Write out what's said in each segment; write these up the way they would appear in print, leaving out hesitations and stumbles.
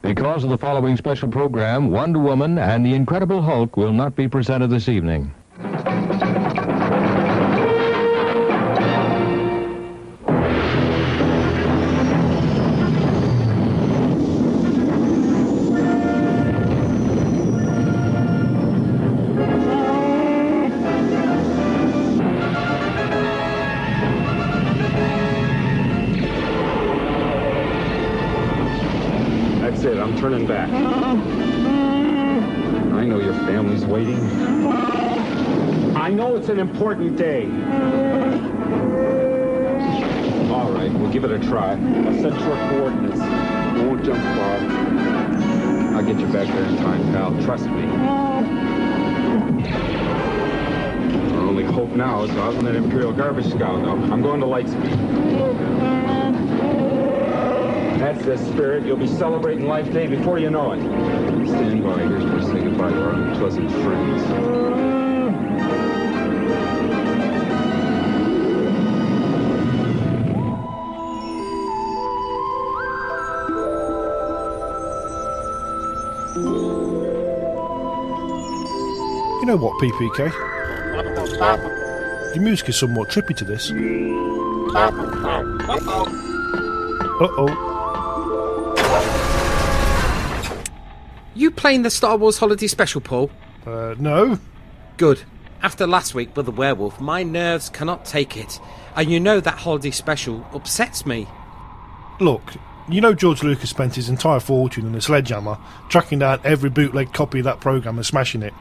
Because of the following special program, Wonder Woman and the Incredible Hulk will not be presented this evening. That's it, I'm turning back. I know your family's waiting. I know it's an important day. All right, we'll give it a try. I'll set short coordinates. Won't jump far. I'll get you back there in time, pal. Trust me. Our only hope now is out on that Imperial garbage scout. No, I'm going to Lightspeed. That's the spirit. You'll be celebrating Life Day before you know it. Stand by. Here's where we say goodbye to our unpleasant friends. You know what, PPK? Your music is somewhat trippy to this. Uh-oh. You playing the Star Wars Holiday Special, Paul? No. Good. After last week with the werewolf, my nerves cannot take it. And you know that Holiday Special upsets me. Look, you know George Lucas spent his entire fortune on a sledgehammer tracking down every bootleg copy of that programme and smashing it.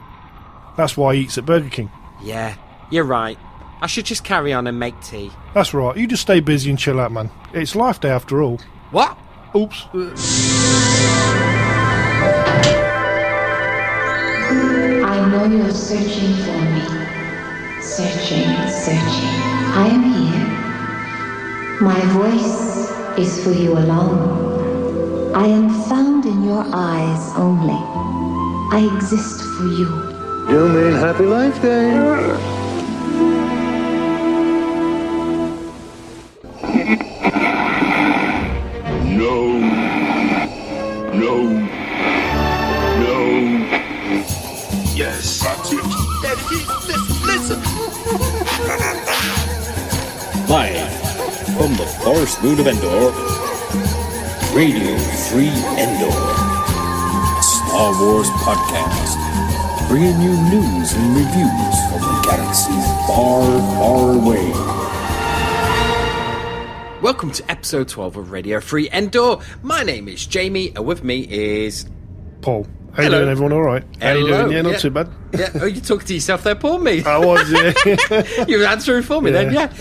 That's why he eats at Burger King. Yeah, you're right. I should just carry on and make tea. That's right, you just stay busy and chill out, man. It's Life Day after all. What? Oops. I know you're searching for me. Searching. I am here. My voice is for you alone. I am found in your eyes only. I exist for you. You mean Happy Life Day? No. Yes, that's it. Listen. Live from the forest moon of Endor, Radio Free Endor, Star Wars podcast, bringing you news and reviews from the galaxy far, far away. Welcome to episode 12 of Radio Free Endor. My name is Jamie, and with me is... Paul. How you doing, everyone? All right? How you doing? Yeah, not too bad. Yeah. Oh, you're talking to yourself there, Paul, me. I was, yeah. You were answering for me then, yeah.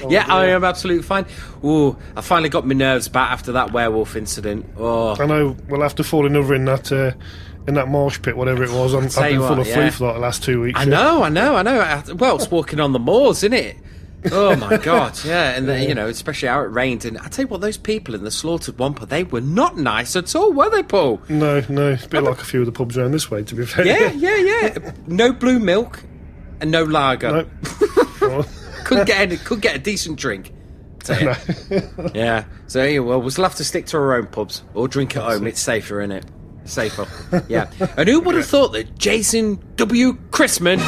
Yeah, I am absolutely fine. Ooh, I finally got my nerves back after that werewolf incident. Oh, I know we'll have to fall another in that marsh pit, whatever it was. I've been full of flu for like the last 2 weeks. I know. Well, it's walking on the moors, isn't it? Oh my God, yeah, and then, you know, especially how it rained. And I tell you what, those people in the slaughtered wampa, they were not nice at all, were they, Paul? No, it's a bit like a few of the pubs around this way, to be fair. Yeah. No blue milk and no lager. No. Couldn't get a decent drink. No. Yeah. So yeah, well, we'll have to stick to our own pubs or drink at home. It's safer, isn't it? Safer. Yeah. And who would have thought that Jason W. Christman?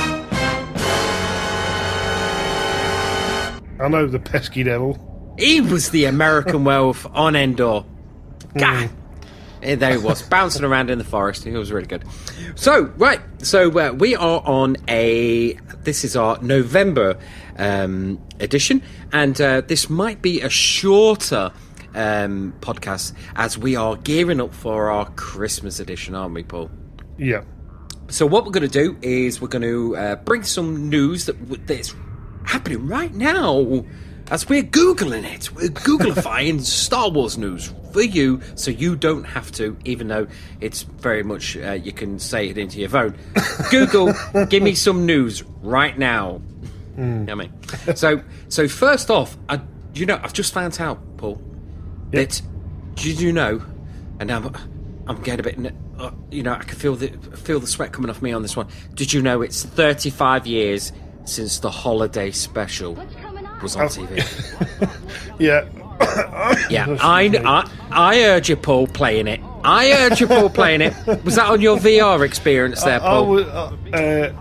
I know, the pesky devil. He was the American werewolf on Endor. God. There he was, bouncing around in the forest. It was really good. So, right. So, we are on this is our November edition. And this might be a shorter podcast as we are gearing up for our Christmas edition, aren't we, Paul? Yeah. So, what we're going to do is we're going to bring some news that's happening right now as we're Googling it. We're Googlifying Star Wars news for you, so you don't have to, even though it's very much you can say it into your phone. Google, give me some news right now. You know what I mean? So first off, I've just found out, Paul, that did you know? And I'm getting a bit, I can feel the sweat coming off me on this one. Did you know it's 35 years since the holiday special was on TV? Yeah, Yeah, I heard you, Paul, playing it. I heard you, Paul, playing it. Was that on your VR experience there, Paul? I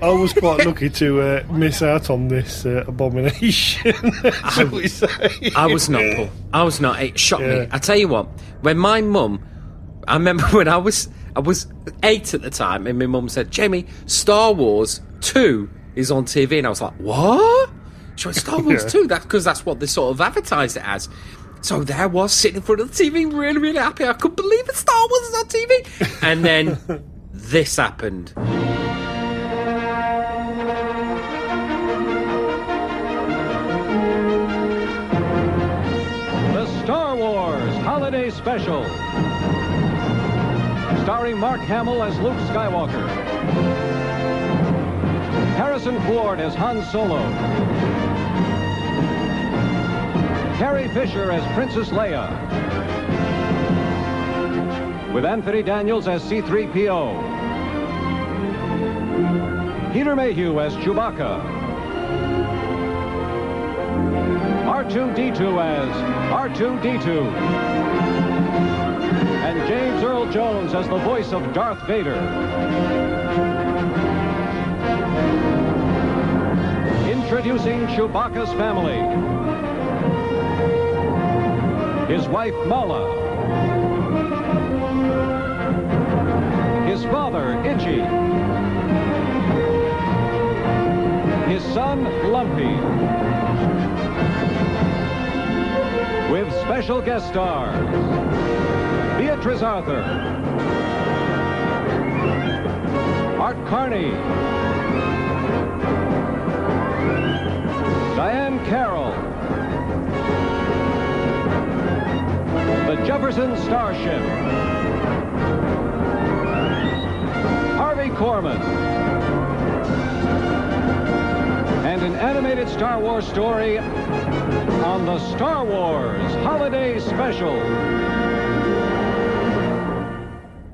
was quite lucky to miss out on this abomination. Shall we say? I was not, Paul. I was not. It shocked me. I tell you what, when my mum, I remember when I was 8 at the time, and my mum said, "Jamie, Star Wars 2 is on TV," and I was like, "What?" She went, "Star Wars 2? That's because that's what they sort of advertised it as." So there I was sitting in front of the TV, really, really happy. I couldn't believe it. Star Wars is on TV. And then this happened. The Star Wars Holiday Special. Starring Mark Hamill as Luke Skywalker. Harrison Ford as Han Solo. Carrie Fisher as Princess Leia. With Anthony Daniels as C-3PO. Peter Mayhew as Chewbacca. R2-D2 as R2-D2. And James Earl Jones as the voice of Darth Vader. Introducing Chewbacca's family. His wife, Mala. His father, Itchy. His son, Lumpy. With special guest stars, Beatrice Arthur. Art Carney. Diane Carroll. The Jefferson Starship. Harvey Korman. And an animated Star Wars story on the Star Wars Holiday Special.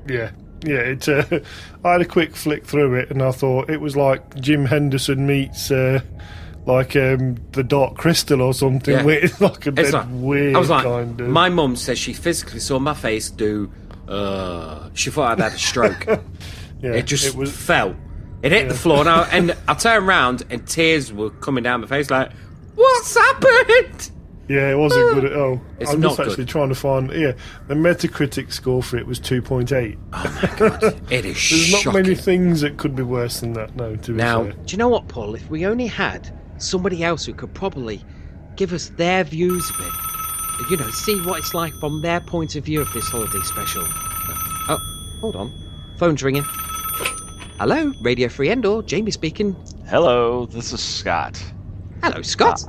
Yeah, I had a quick flick through it and I thought it was like Jim Henderson meets the Dark Crystal or something. Yeah. Where it's like a dead weird I was like, kind of... My mum says she physically saw my face do, she thought I'd had a stroke. Yeah, it just fell. It hit the floor, and I turned around and tears were coming down my face like, what's happened? Yeah, it wasn't good at all. It's I'm not just actually good. trying to find... Yeah, the Metacritic score for it was 2.8. Oh my God, it is There's not shocking. many things that could be worse than that, no, to be Now, fair. do you know what, Paul? If we only had somebody else who could probably give us their views of it, you know, see what it's like from their point of view of this holiday special. Oh, hold on. Phone's ringing. Hello, Radio Free Endor, Jamie speaking. Hello, this is Scott. Hello, Scott.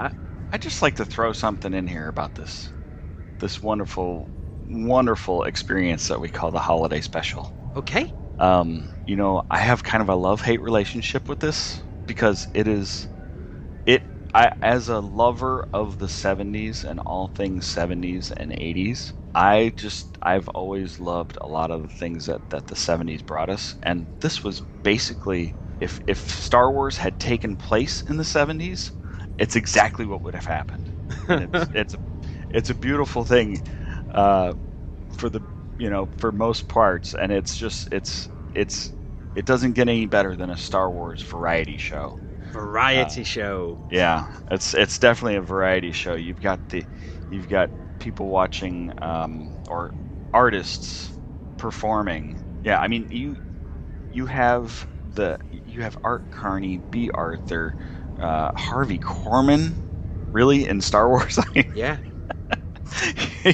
I'd just like to throw something in here about this wonderful experience that we call the holiday special. Okay. You know, I have kind of a love-hate relationship with this because as a lover of the 70s and all things 70s and 80s, I've always loved a lot of the things that the 70s brought us, and this was basically, if Star Wars had taken place in the 70s, it's exactly what would have happened. And it's a beautiful thing for most parts, and it doesn't get any better than a Star Wars variety show. Variety show. Yeah, it's definitely a variety show. You've got people watching or artists performing. Yeah, I mean you have Art Carney, B. Arthur, Harvey Korman, really in Star Wars. Yeah.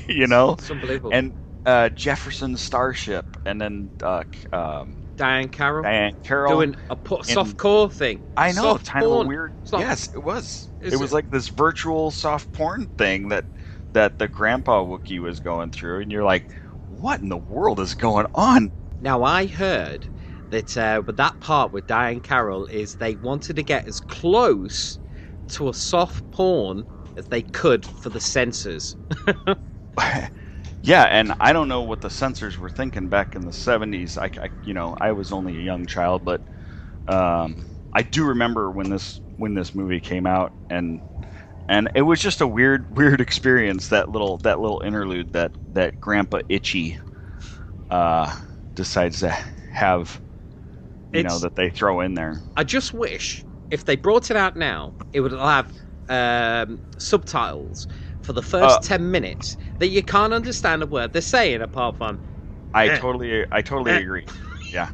You know, it's unbelievable. And Jefferson Starship, and then Diane Carroll doing a softcore thing. I know, soft kind porn. of a weird. Yes, it was. It was it? like this virtual soft porn thing that the Grandpa Wookiee was going through, and you're like, what in the world is going on? Now, I heard that with that part with Diane Carroll is they wanted to get as close to a soft porn as they could for the censors. Yeah, and I don't know what the censors were thinking back in the 70s. I was only a young child, but I do remember when this movie came out, and And it was just a weird experience. That little interlude that Grandpa Itchy decides to have, that they throw in there. I just wish if they brought it out now, it would have subtitles for the first 10 minutes that you can't understand a word they're saying apart from. I totally agree. Yeah,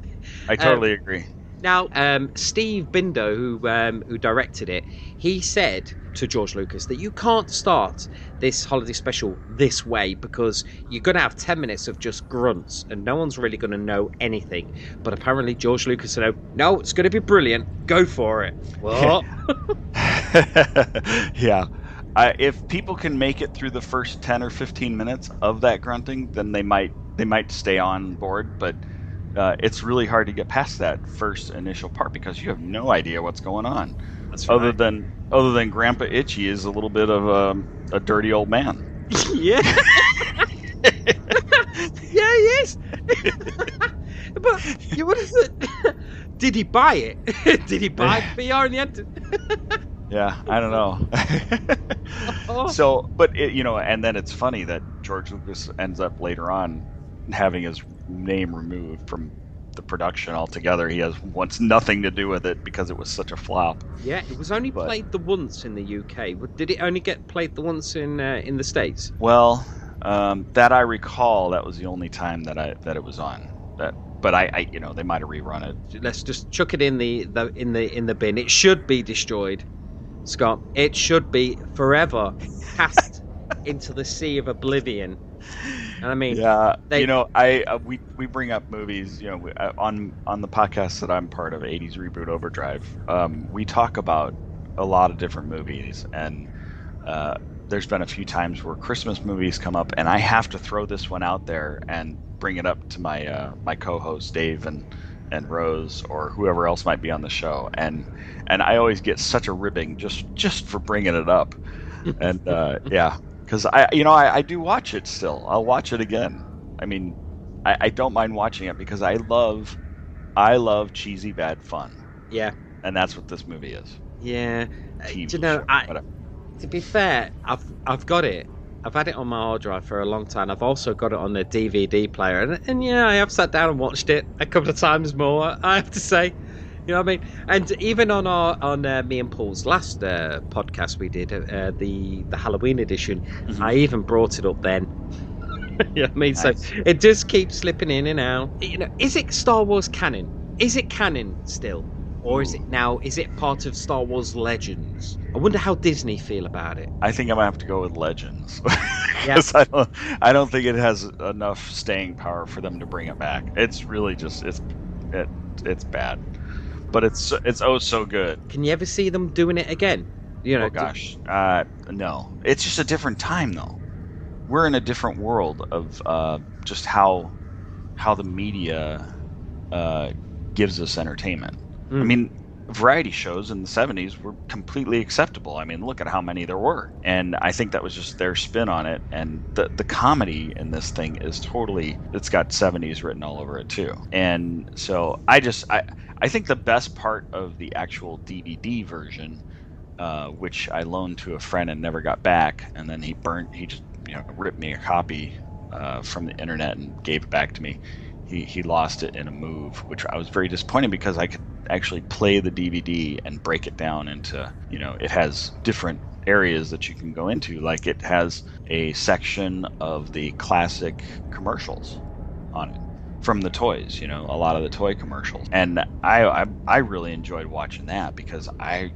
I totally agree. Now, Steve Binder, who directed it, he said to George Lucas that you can't start this holiday special this way because you're going to have 10 minutes of just grunts and no one's really going to know anything. But apparently George Lucas said, no, it's going to be brilliant. Go for it. What? Yeah. If people can make it through the first 10 or 15 minutes of that grunting, then they might stay on board. But it's really hard to get past that first initial part because you have no idea what's going on. That's right. Other than Grandpa Itchy is a little bit of a dirty old man. Yeah. Yeah, he is. But you would have said, did he buy it? Did he buy VR in the end? Yeah, I don't know. So, but and then it's funny that George Lucas ends up later on having his name removed from the production altogether. He wants nothing to do with it because it was such a flop. Yeah, it was only played the once in the UK. Did it only get played the once in the States? Well, that I recall, that was the only time that it was on. But I they might have rerun it. Let's just chuck it in the bin. It should be destroyed, Scott. It should be forever cast into the sea of oblivion. And I mean, yeah, we bring up movies. On the podcast that I'm part of, 80s Reboot Overdrive. We talk about a lot of different movies, and there's been a few times where Christmas movies come up, and I have to throw this one out there and bring it up to my my co-hosts Dave and Rose or whoever else might be on the show, and I always get such a ribbing just for bringing it up, and yeah. Because I do watch it still. I'll watch it again. I mean, I don't mind watching it because I love cheesy bad fun. Yeah. And that's what this movie is. Yeah. To be fair, I've got it. I've had it on my hard drive for a long time. I've also got it on the DVD player, and yeah, I have sat down and watched it a couple of times more. I have to say. You know what I mean? And even on me and Paul's last podcast we did, the Halloween edition, I even brought it up then. You know what I mean? Nice. So it does keep slipping in and out. Is it Star Wars canon? Is it canon still? Or is it part of Star Wars Legends? I wonder how Disney feel about it. I think I'm going to have to go with Legends. Because I don't think it has enough staying power for them to bring it back. It's really just, it's bad. But it's oh so good. Can you ever see them doing it again? Oh gosh, no. It's just a different time though. We're in a different world of just how the media gives us entertainment. I mean, variety shows in the 70s were completely acceptable. I mean, look at how many there were, and I think that was just their spin on it. And the comedy in this thing is totally, it's got 70s written all over it too. And so I think the best part of the actual DVD version, which I loaned to a friend and never got back, and then he just ripped me a copy from the internet and gave it back to me. He lost it in a move, which I was very disappointed because I could actually play the DVD and break it down into, it has different areas that you can go into. Like it has a section of the classic commercials on it. From the toys, a lot of the toy commercials, and I really enjoyed watching that because I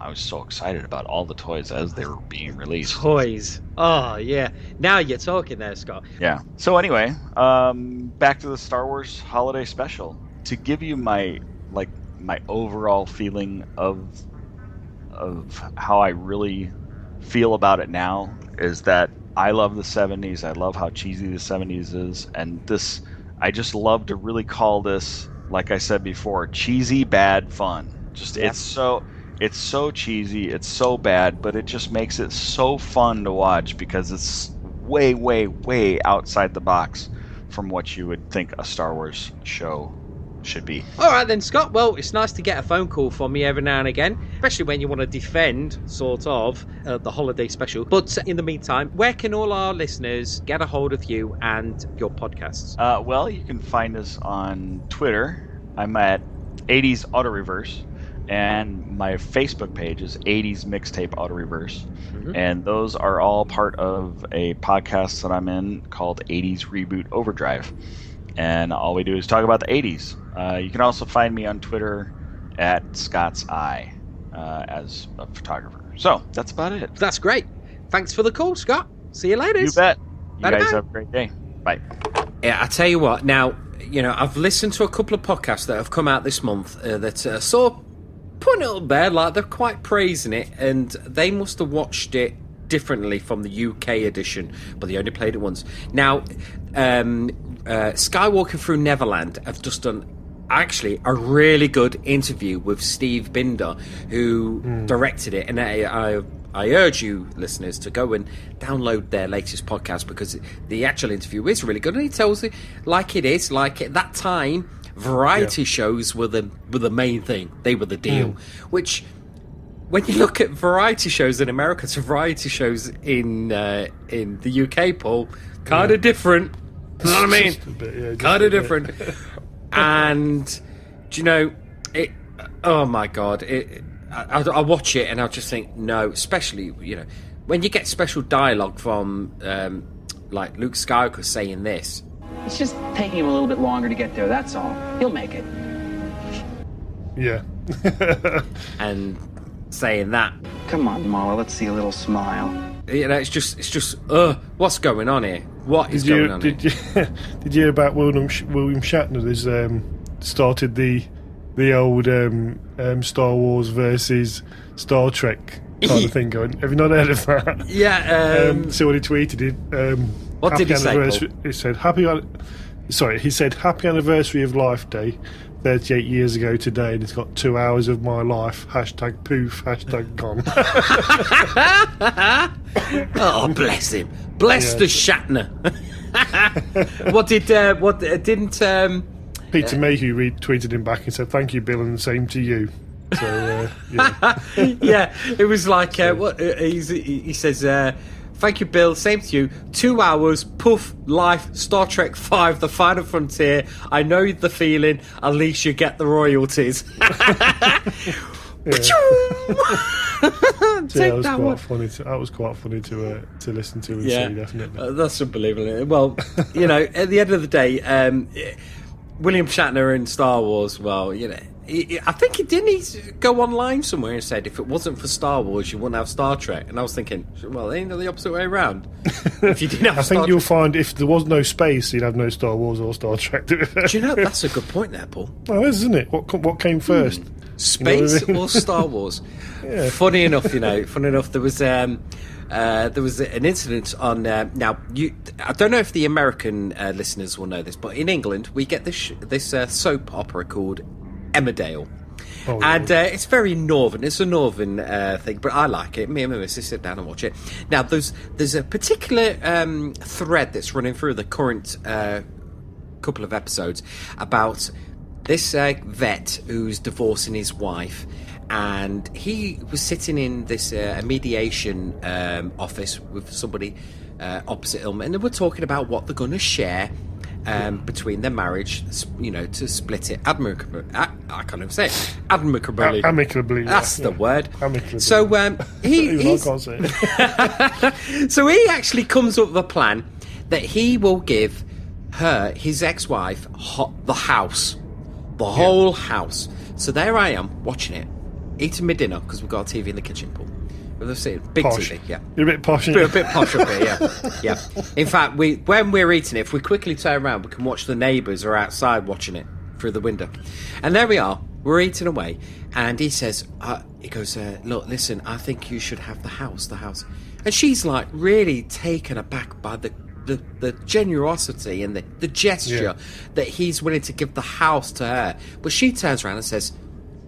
was so excited about all the toys as they were being released. Toys, oh yeah! Now you're talking there, Scott. Yeah. So anyway, back to the Star Wars Holiday Special. To give you my overall feeling of how I really feel about it now is that I love the 70s. I love how cheesy the 70s is, and this. I just love to really call this, like I said before, cheesy bad fun. Just it's so cheesy, it's so bad, but it just makes it so fun to watch because it's way, way, way outside the box from what you would think a Star Wars show should be. All right then, Scott. Well, it's nice to get a phone call from you every now and again, especially when you want to defend, sort of, the holiday special. But in the meantime, where can all our listeners get a hold of you and your podcasts? Well, you can find us on Twitter. I'm at 80s Auto Reverse, and my Facebook page is 80s Mixtape Auto Reverse. And those are all part of a podcast that I'm in called 80s Reboot Overdrive. And all we do is talk about the 80s. You can also find me on Twitter at Scott's Eye as a photographer. So that's about it. That's great. Thanks for the call, Scott. See you later. You bet. You Bye-bye. guys have a great day. Bye. Yeah, I tell you what. Now, I've listened to a couple of podcasts that have come out this month that sort of putting it up there, like they're quite praising it, and they must have watched it differently from the UK edition, but they only played it once. Now, Skywalking Through Neverland have just done actually a really good interview with Steve Binder, who directed it, and I urge you listeners to go and download their latest podcast, because the actual interview is really good, and he tells it like it is. Like at that time, variety shows were the main thing. They were the deal. Which, when you look at variety shows in America to variety shows in the UK, Paul, kind of different. You know what I mean? Kind of different. And do you know it? Oh my God! I watch it and I just think no. Especially when you get special dialogue from like Luke Skywalker saying this. It's just taking him a little bit longer to get there, that's all. He'll make it. Yeah. And saying that. Come on, Mara, let's see a little smile. It's just what's going on here? What is going on here? Did you hear about William Shatner has started the old Star Wars versus Star Trek kind of thing going? Have you not heard of that? Yeah. So what he tweeted, what did he say? He said he said happy anniversary of Life Day, 38 years ago today, and it's got 2 hours of my life. #poof, #gone. Oh, bless him. Bless the Shatner. Didn't Peter Mayhew retweeted him back and said, "Thank you, Bill, and the same to you." So yeah, it was like he says. Thank you, Bill. Same to you. 2 hours. Poof. Life. Star Trek 5. The Final Frontier. I know the feeling. At least you get the royalties. That was quite funny to listen to and see. Definitely. That's unbelievable. Well, at the end of the day, William Shatner in Star Wars. Well, I think he didn't go online somewhere and said if it wasn't for Star Wars, you wouldn't have Star Trek. And I was thinking, well, ain't it the opposite way around? If you didn't have, I think you'll find if there was no space, you'd have no Star Wars or Star Trek. Do you know that's a good point there, Paul? Oh, isn't it? What came first? Space or Star Wars? Yeah. Funny enough, there was an incident on. Now, I don't know if the American listeners will know this, but in England we get this soap opera called Emmerdale. Oh, and it's very northern. It's a northern thing, but I like it. Me and my missus sit down and watch it. Now, there's a particular thread that's running through the current couple of episodes about this vet who's divorcing his wife, and he was sitting in this mediation office with somebody opposite him, and they were talking about what they're going to share between their marriage, to split it amicably. I can't even say it. Amicably. Amicably. That's the word. Amicably. So I can't say it. So he actually comes up with a plan that he will give his ex-wife, the house, the whole house. So there I am watching it, eating my dinner because we've got a TV in the kitchen, Paul. Big posh. TV, yeah. You're a bit posh. A bit posh up here, yeah. In fact, when we're eating it, if we quickly turn around, we can watch the neighbours are outside watching it through the window. And there we are, we're eating away, and he says, he goes, look, listen, I think you should have the house. And she's like really taken aback by the generosity and the gesture that he's willing to give the house to her. But she turns around and says,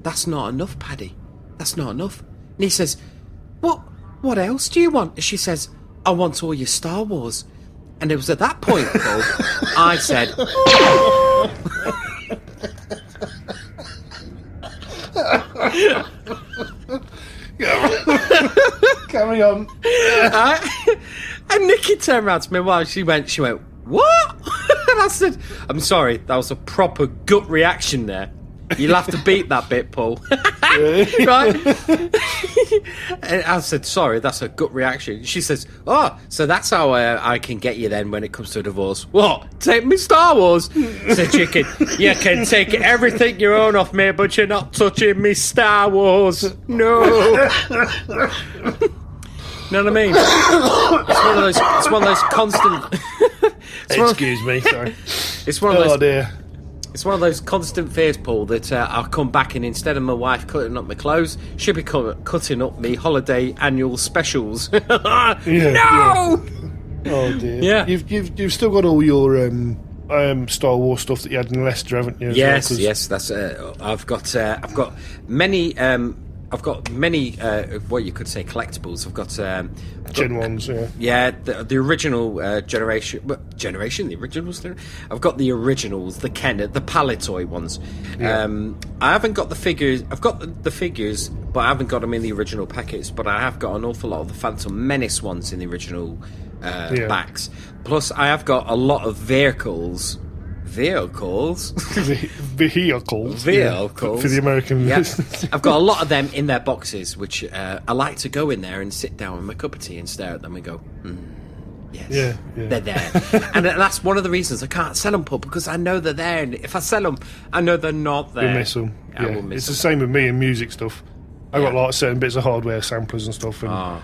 that's not enough, Paddy. That's not enough. And he says, What else do you want? And she says, I want all your Star Wars. And it was at that point, Paul, I said... carry on. And Nikki turned around to me while she went, what? And I said, I'm sorry, that was a proper gut reaction there. You'll have to beat that bit, Paul. Right? And I said, sorry, that's a gut reaction. She says, oh, so that's how I can get you then when it comes to a divorce. What? Take me Star Wars? I said, chicken, you can take everything you own off me, but you're not touching me Star Wars. No. You know what I mean? It's one of those constant... Excuse me, sorry. It's one of those... Oh, dear. It's one of those constant fears, Paul, that I'll come back and instead of my wife cutting up my clothes, she'll be cutting up me holiday annual specials. No! Yeah. Oh dear. Yeah. You've still got all your Star Wars stuff that you had in Leicester, haven't you? Yes, yes. That's I've got many. I've got many, what you could say, collectibles. I've got Gen 1s, yeah. Yeah, the original generation, the originals there. I've got the originals, the Kenner, the Palitoy ones. Yeah. I haven't got the figures. I've got the figures, but I haven't got them in the original packets. But I have got an awful lot of the Phantom Menace ones in the original backs. Plus, I have got a lot of vehicles. Vehicles For the American listeners. I've got a lot of them in their boxes, which I like to go in there and sit down with my cup of tea and stare at them and go, yes, they're there. And that's one of the reasons I can't sell them, Paul, because I know they're there, and if I sell them, I know they're not there. You miss them. I will miss it's them. the same with me and music stuff. I've got like certain bits of hardware samplers and stuff, and I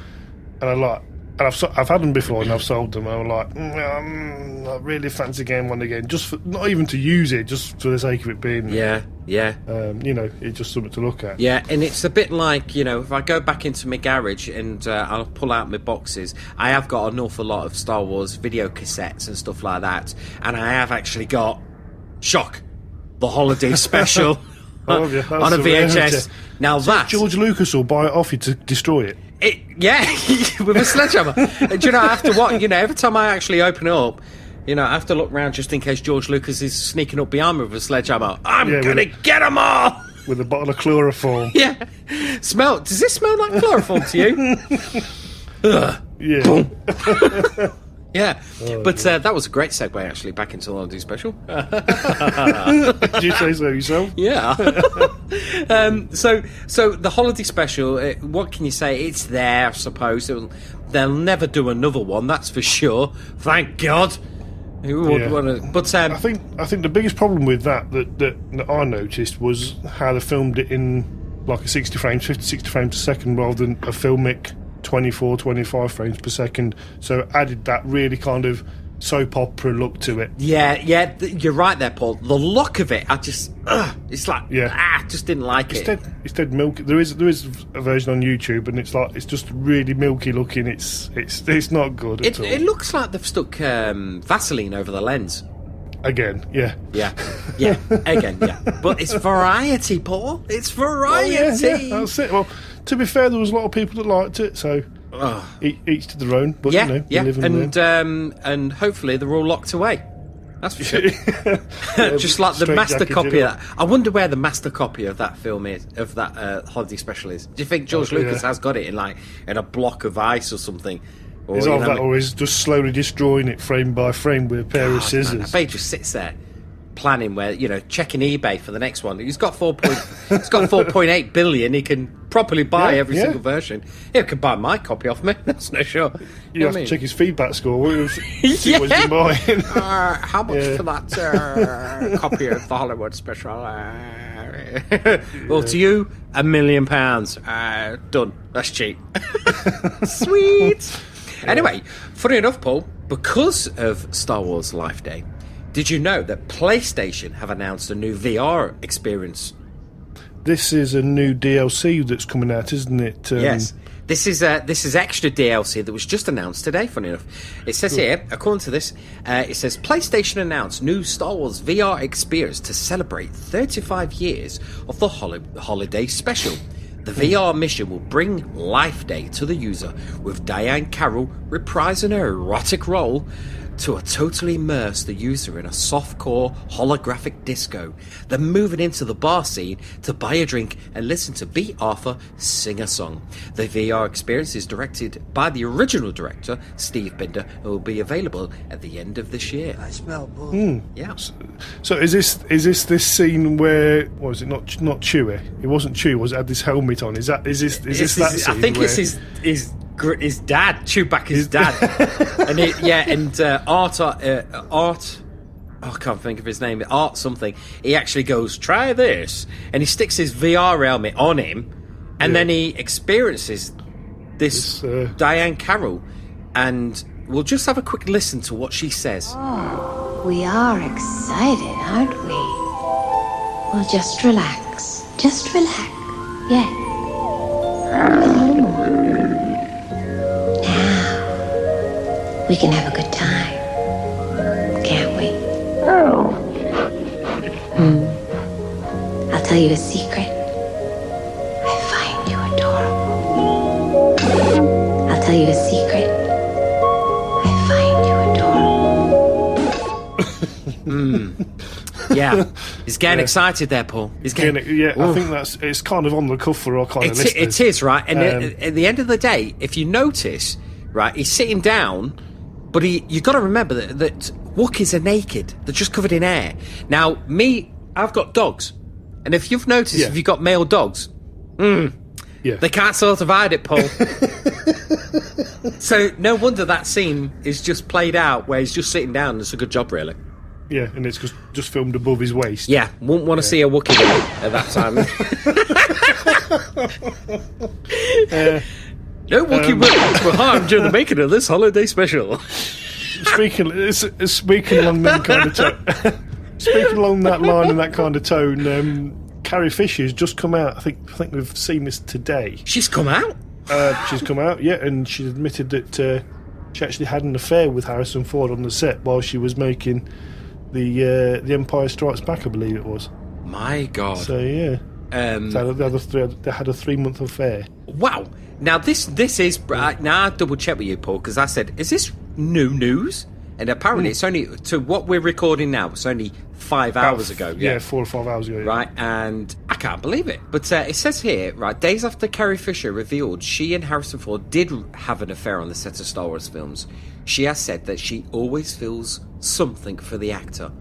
like. And I've had them before, and I've sold them. And I'm like, I really fancy getting one again, just for, not even to use it, just for the sake of it being. Yeah. It's just something to look at. Yeah, and it's a bit like, if I go back into my garage and I'll pull out my boxes, I have got an awful lot of Star Wars video cassettes and stuff like that, and I have actually got the holiday special on a VHS. Now that George Lucas will buy it off you to destroy it. With a sledgehammer. Do you know, after what, every time I actually open it up, I have to look around just in case George Lucas is sneaking up behind me with a sledgehammer. I'm gonna get them all! With a bottle of chloroform. Yeah. Does this smell like chloroform to you? Yeah. Yeah, but that was a great segue, actually, back into the holiday special. Did you say so yourself? Yeah. So the holiday special, what can you say? It's there, I suppose. They'll never do another one, that's for sure. Thank God. Who would want to? But I think the biggest problem with that I noticed was how they filmed it in like a 60 frames, 50, 60 frames a second, rather than a filmic 24, 25 frames per second, so it added that really kind of soap opera look to it. Yeah, you're right there, Paul. The look of it, I just, it's like, just didn't like it. It's dead milky. There is a version on YouTube, and it's just really milky looking. It's not good at all. It looks like they've stuck Vaseline over the lens. Again, yeah. Again, yeah. But it's variety, Paul. It's variety. Oh, yeah, that's it. Well, to be fair, there was a lot of people that liked it, so each to their own. But and hopefully they're all locked away. That's for sure. Just like the master copy of that. I wonder where the master copy of that film is, of that holiday special is. Do you think George Lucas has got it in a block of ice or something? Or, or he's just slowly destroying it frame by frame with a pair of scissors. Man, I bet he just sits there planning where, checking eBay for the next one. He's got 4.8 billion. He can properly buy every single version. He can buy my copy off me. That's no sure. You have to check his feedback score. See what he's buying. How much for that copy of the Hollywood special? Well, to you, £1 million. Done. That's cheap. Sweet. Anyway, funny enough, Paul, because of Star Wars Life Day, did you know that PlayStation have announced a new VR experience? This is a new DLC that's coming out, isn't it? Yes. This is extra DLC that was just announced today, funny enough. It says here, according to this, it says PlayStation announced new Star Wars VR experience to celebrate 35 years of the holiday special. The VR mission will bring Life Day to the user, with Diane Carroll reprising her erotic role to totally immerse the user in a softcore holographic disco, then moving into the bar scene to buy a drink and listen to B. Arthur sing a song. The VR experience is directed by the original director, Steve Binder, and will be available at the end of this year. I smell bull. Yeah. So is this scene where was it not Chewie? It wasn't Chewie. Was it had this helmet on? Is this that scene? I think it's his dad, Chewbacca's dad, and Art. I can't think of his name. Art something. He actually goes, "Try this," and he sticks his VR helmet on him, and then he experiences this Diane Carroll, and we'll just have a quick listen to what she says. Oh, we are excited, aren't we? Well, just relax. Just relax. Yeah. Now, we can have a good time, can't we? I'll tell you a secret. I find you adorable. I'll tell you a secret. I find you adorable. Yeah, he's getting excited there, Paul. He's getting. I think it's kind of on the cuff for our kind of listeners. It is, right? And at the end of the day, if you notice, right, he's sitting down, but you've got to remember that Wookiees are naked. They're just covered in hair. Now, I've got dogs, and if you've noticed, if you've got male dogs, they can't sort of hide it, Paul. So no wonder that scene is just played out where he's just sitting down. It's a good job, really. Yeah, and it's just filmed above his waist. Yeah, wouldn't want to see a Wookiee at that time. No Wookiee were harmed during the making of this holiday special. Speaking along that kind of speaking along that line and that kind of tone, Carrie Fisher's just come out. I think we've seen this today. She's come out. She's come out, and she admitted that she actually had an affair with Harrison Ford on the set while she was making the Empire Strikes Back, I believe it was. My God. So yeah, so they had a 3-month affair. Wow. Now this is now I double check with you, Paul, because I said, is this new news? And apparently it's only to what we're recording now. It's only 5 hours ago. Yeah, 4 or 5 hours ago. Yeah. Right, and I can't believe it. But it says here, right, days after Carrie Fisher revealed she and Harrison Ford did have an affair on the set of Star Wars films, she has said that she always feels something for the actor.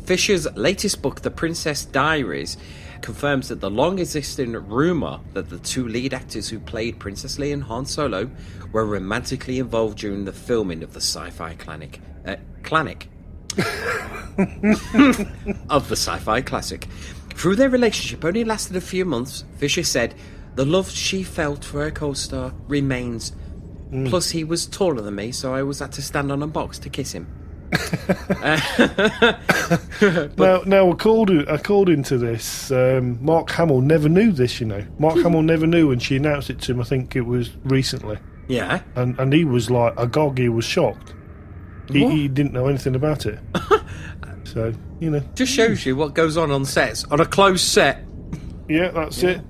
Fisher's latest book, The Princess Diaries, confirms that the long-existing rumour that the two lead actors who played Princess Leia and Han Solo were romantically involved during the filming of the sci-fi classic. Of the sci-fi classic. Through their relationship only lasted a few months, Fisher said, the love she felt for her co-star remains. Plus, he was taller than me, so I always had to stand on a box to kiss him. Now, according to this, Mark Hamill never knew this. Mark Hamill never knew, and she announced it to him. I think it was recently. Yeah, and he was like agog. He was shocked. He didn't know anything about it. So just shows you what goes on sets, on a closed set. Yeah, that's it.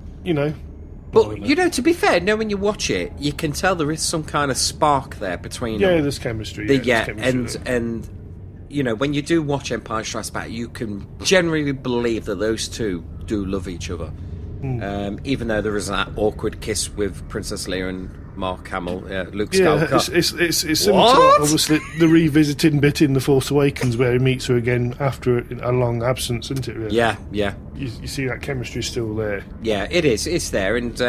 But to be fair, when you watch it, you can tell there is some kind of spark there between them. There's chemistry. And when you do watch Empire Strikes Back, you can generally believe that those two do love each other. Even though there is that awkward kiss with Princess Leia and Mark Hamill, Luke Skywalker. It's similar to obviously the revisiting bit in The Force Awakens where he meets her again after a long absence, isn't it? Really? Yeah. You see that chemistry still there. Yeah, it is. It's there, and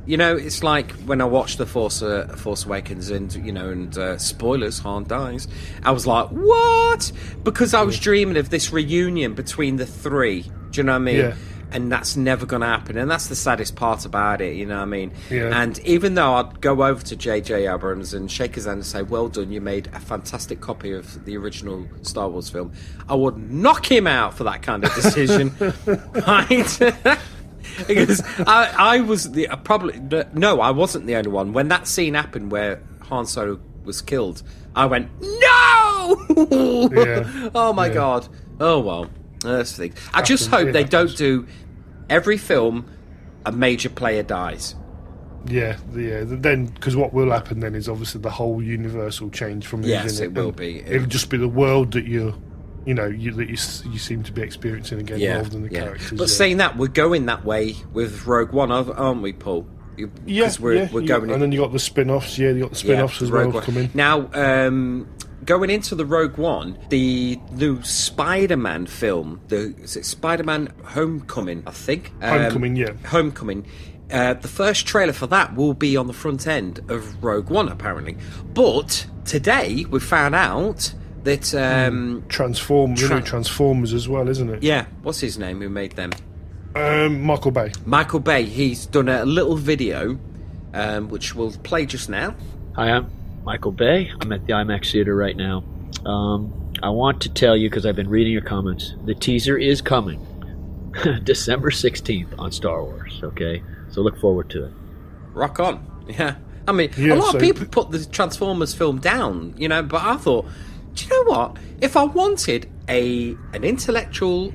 it's like when I watched The Force Awakens, and spoilers, Han dies. I was like, what? Because I was dreaming of this reunion between the three. Do you know what I mean? Yeah. And that's never going to happen, and that's the saddest part about it, you know what I mean? Yeah. And even though I'd go over to J.J. Abrams and shake his hand and say, well done, you made a fantastic copy of the original Star Wars film, I would knock him out for that kind of decision, right? Because I was I wasn't the only one. When that scene happened where Han Solo was killed, I went, no! Yeah. Oh my God. Oh well. That's the thing. I just hope they don't do every film a major player dies. Yeah. Then, because what will happen then is obviously the whole universe will change from here. Yes, it will be. It'll just be the world that you seem to be experiencing again, rather than the characters. But saying that, we're going that way with Rogue One, aren't we, Paul? We're going, and then you got the spin-offs. Yeah, you got the spin-offs as well coming. Now, going into the Rogue One, the new Spider-Man film, is it Spider-Man Homecoming? I think Homecoming. The first trailer for that will be on the front end of Rogue One, apparently. But today we found out that Transformers as well, isn't it? Yeah. What's his name? Who made them? Michael Bay. Michael Bay. He's done a little video, which we'll play just now. Hi, I'm Michael Bay. I'm at the IMAX theater right now. I want to tell you, because I've been reading your comments, the teaser is coming December 16th on Star Wars. Okay, so look forward to it. Rock on. Yeah. I mean, a lot of people put the Transformers film down, but I thought, do you know what? If I wanted an intellectual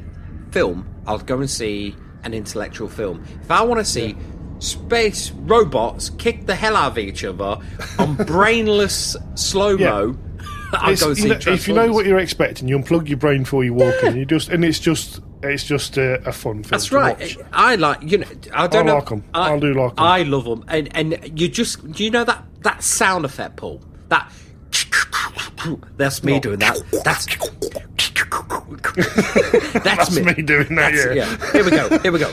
film, I'll go and see an intellectual film. If I want to see space robots kick the hell out of each other on brainless slow-mo, I'll go and see Transformers. If you know what you're expecting, you unplug your brain before you walk in. It's just a fun film. That's to right. watch. I like, I don't know. Like them. I do like them. I love them. And do you know that sound effect, Paul? That's me doing that. That's me doing that. Yeah. Here we go.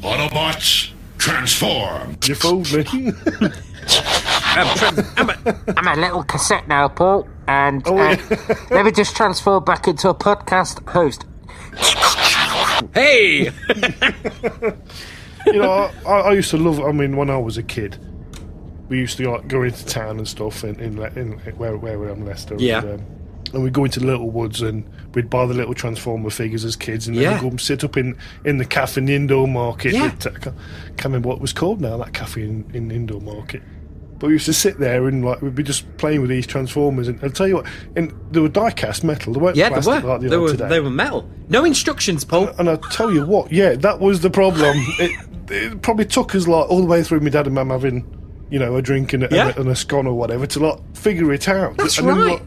Autobots, transform. You fooled me. I'm a little cassette now, Paul, and let me just transfer back into a podcast host. Hey! I used to love. I mean, when I was a kid, we used to go into town and stuff in where we're in Leicester. Yeah. And we'd go into the little woods and we'd buy the little Transformer figures as kids, and then we'd go and sit up in the cafe in the Endor market. Yeah. I can't remember what it was called now, that cafe in Endor market. But we used to sit there and we'd be just playing with these Transformers. And I'll tell you what, and they were die-cast metal. They weren't plastic like they are today. They were metal. No instructions, Paul. And I'll tell you what, that was the problem. It probably took us all the way through my dad and mum having, a drink and a scone or whatever to figure it out. That's and right.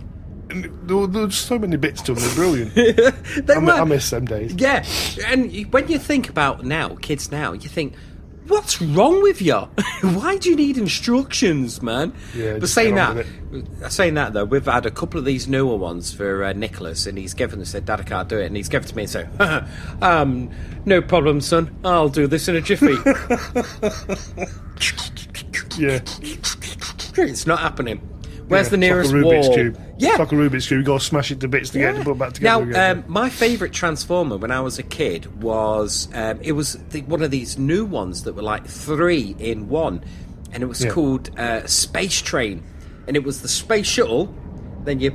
There were so many bits to them. They're brilliant. I miss them days. Yeah, and when you think about kids now, you think, what's wrong with you? Why do you need instructions, man? Yeah, but saying that though, we've had a couple of these newer ones for Nicholas, and he's said, Dad, I can't do it, and he's given it to me and said, no problem, son, I'll do this in a jiffy. Yeah, it's not happening. Where's the nearest Rubik's cube? Yeah, it's like a Rubik's cube. You got to smash it to bits to get it put it back together. Now, my favourite Transformer when I was a kid was one of these new ones that were like 3 in 1, and it was called Space Train, and it was the space shuttle. Then you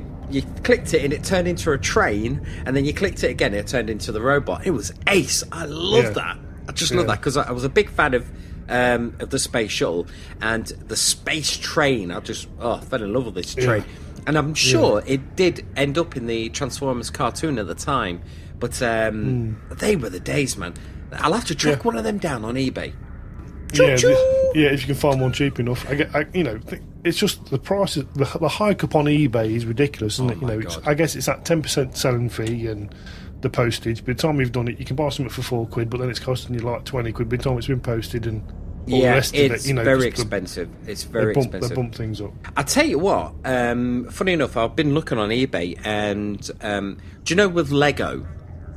clicked it and it turned into a train, and then you clicked it again, it turned into the robot. It was ace. I love that. I just love that because I was a big fan of the space shuttle and the space train. I fell in love with this train, and I'm sure it did end up in the Transformers cartoon at the time. But they were the days, man. I'll have to track one of them down on eBay. If you can find one cheap enough. It's just the price, the hike up on eBay is ridiculous, isn't it? I guess it's that 10% selling fee and the postage. By the time you've done it, you can buy something for £4, but then it's costing you like 20 quid by the time it's been posted and all the rest of it. It's very expensive. It's very expensive. They bump things up. I tell you what, funny enough, I've been looking on eBay, and do you know with Lego,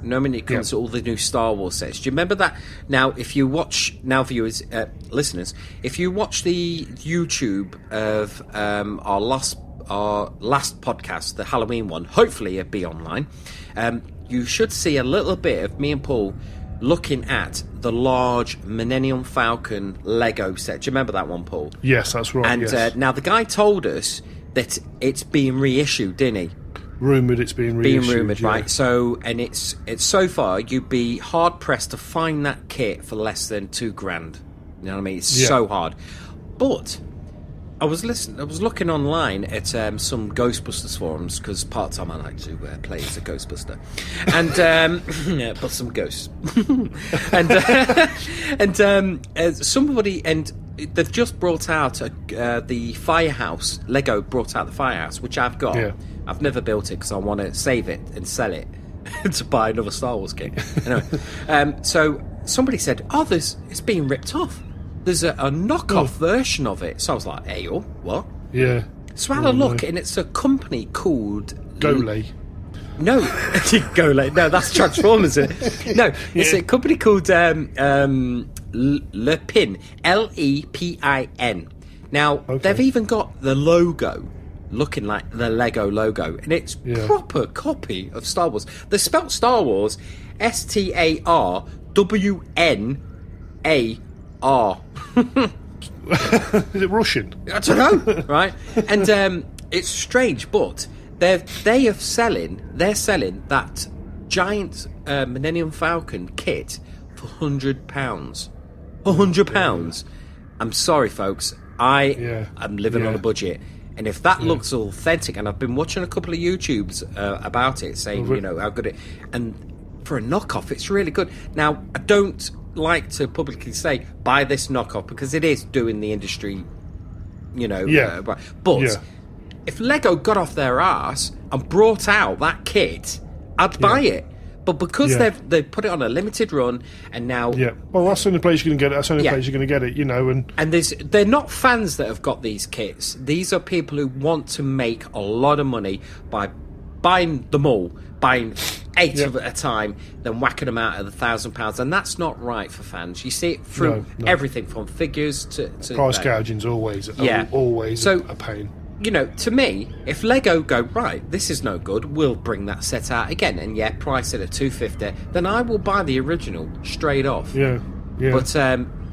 when it comes to all the new Star Wars sets, do you remember that? Now, if you watch, viewers, listeners, if you watch the YouTube of our last podcast, the Halloween one, hopefully it'll be online, you should see a little bit of me and Paul looking at the large Millennium Falcon Lego set. Do you remember that one, Paul? Yes, that's right. And now the guy told us that it's being reissued, didn't he? Rumoured it's being reissued. Right? So, and it's so far you'd be hard pressed to find that kit for less than $2,000. You know what I mean? It's so hard. But I was looking online at some Ghostbusters forums, because part time I like to play as a Ghostbuster, and but some ghosts, and somebody, and they've just brought out the Firehouse. Lego brought out the Firehouse, which I've got. Yeah. I've never built it because I want to save it and sell it to buy another Star Wars kit. Anyway, so somebody said, "Oh, it's being ripped off. There's a knockoff version of it." So I was like, "Hey, what?" Yeah. So I had a look, and it's a company called Golay. No, Golay. No, that's Transformers. No, it's a company called Lepin. Lepin. Now they've even got the logo looking like the Lego logo, and it's proper copy of Star Wars. They spelt Star Wars StarWNAR. Is it Russian? I don't know, right? And it's strange, but they're selling that giant Millennium Falcon kit for £100. £100. I'm sorry, folks. I'm living on a budget. And if that looks authentic, and I've been watching a couple of YouTubes about it, saying, how good it... And for a knockoff, it's really good. Now, I don't like to publicly say, buy this knockoff, because it is doing the industry, but if Lego got off their arse and brought out that kit, I'd buy it. But because they've put it on a limited run, and now well, that's the only place you're going to get it. That's the only place you're going to get it, And they're not fans that have got these kits. These are people who want to make a lot of money by buying them all, buying 8 of at a time, then whacking them out at £1,000, and that's not right for fans. You see it through everything from figures to price gouging's always a pain. To me, if Lego go, right, this is no good, we'll bring that set out again, and price it at $250, then I will buy the original straight off. But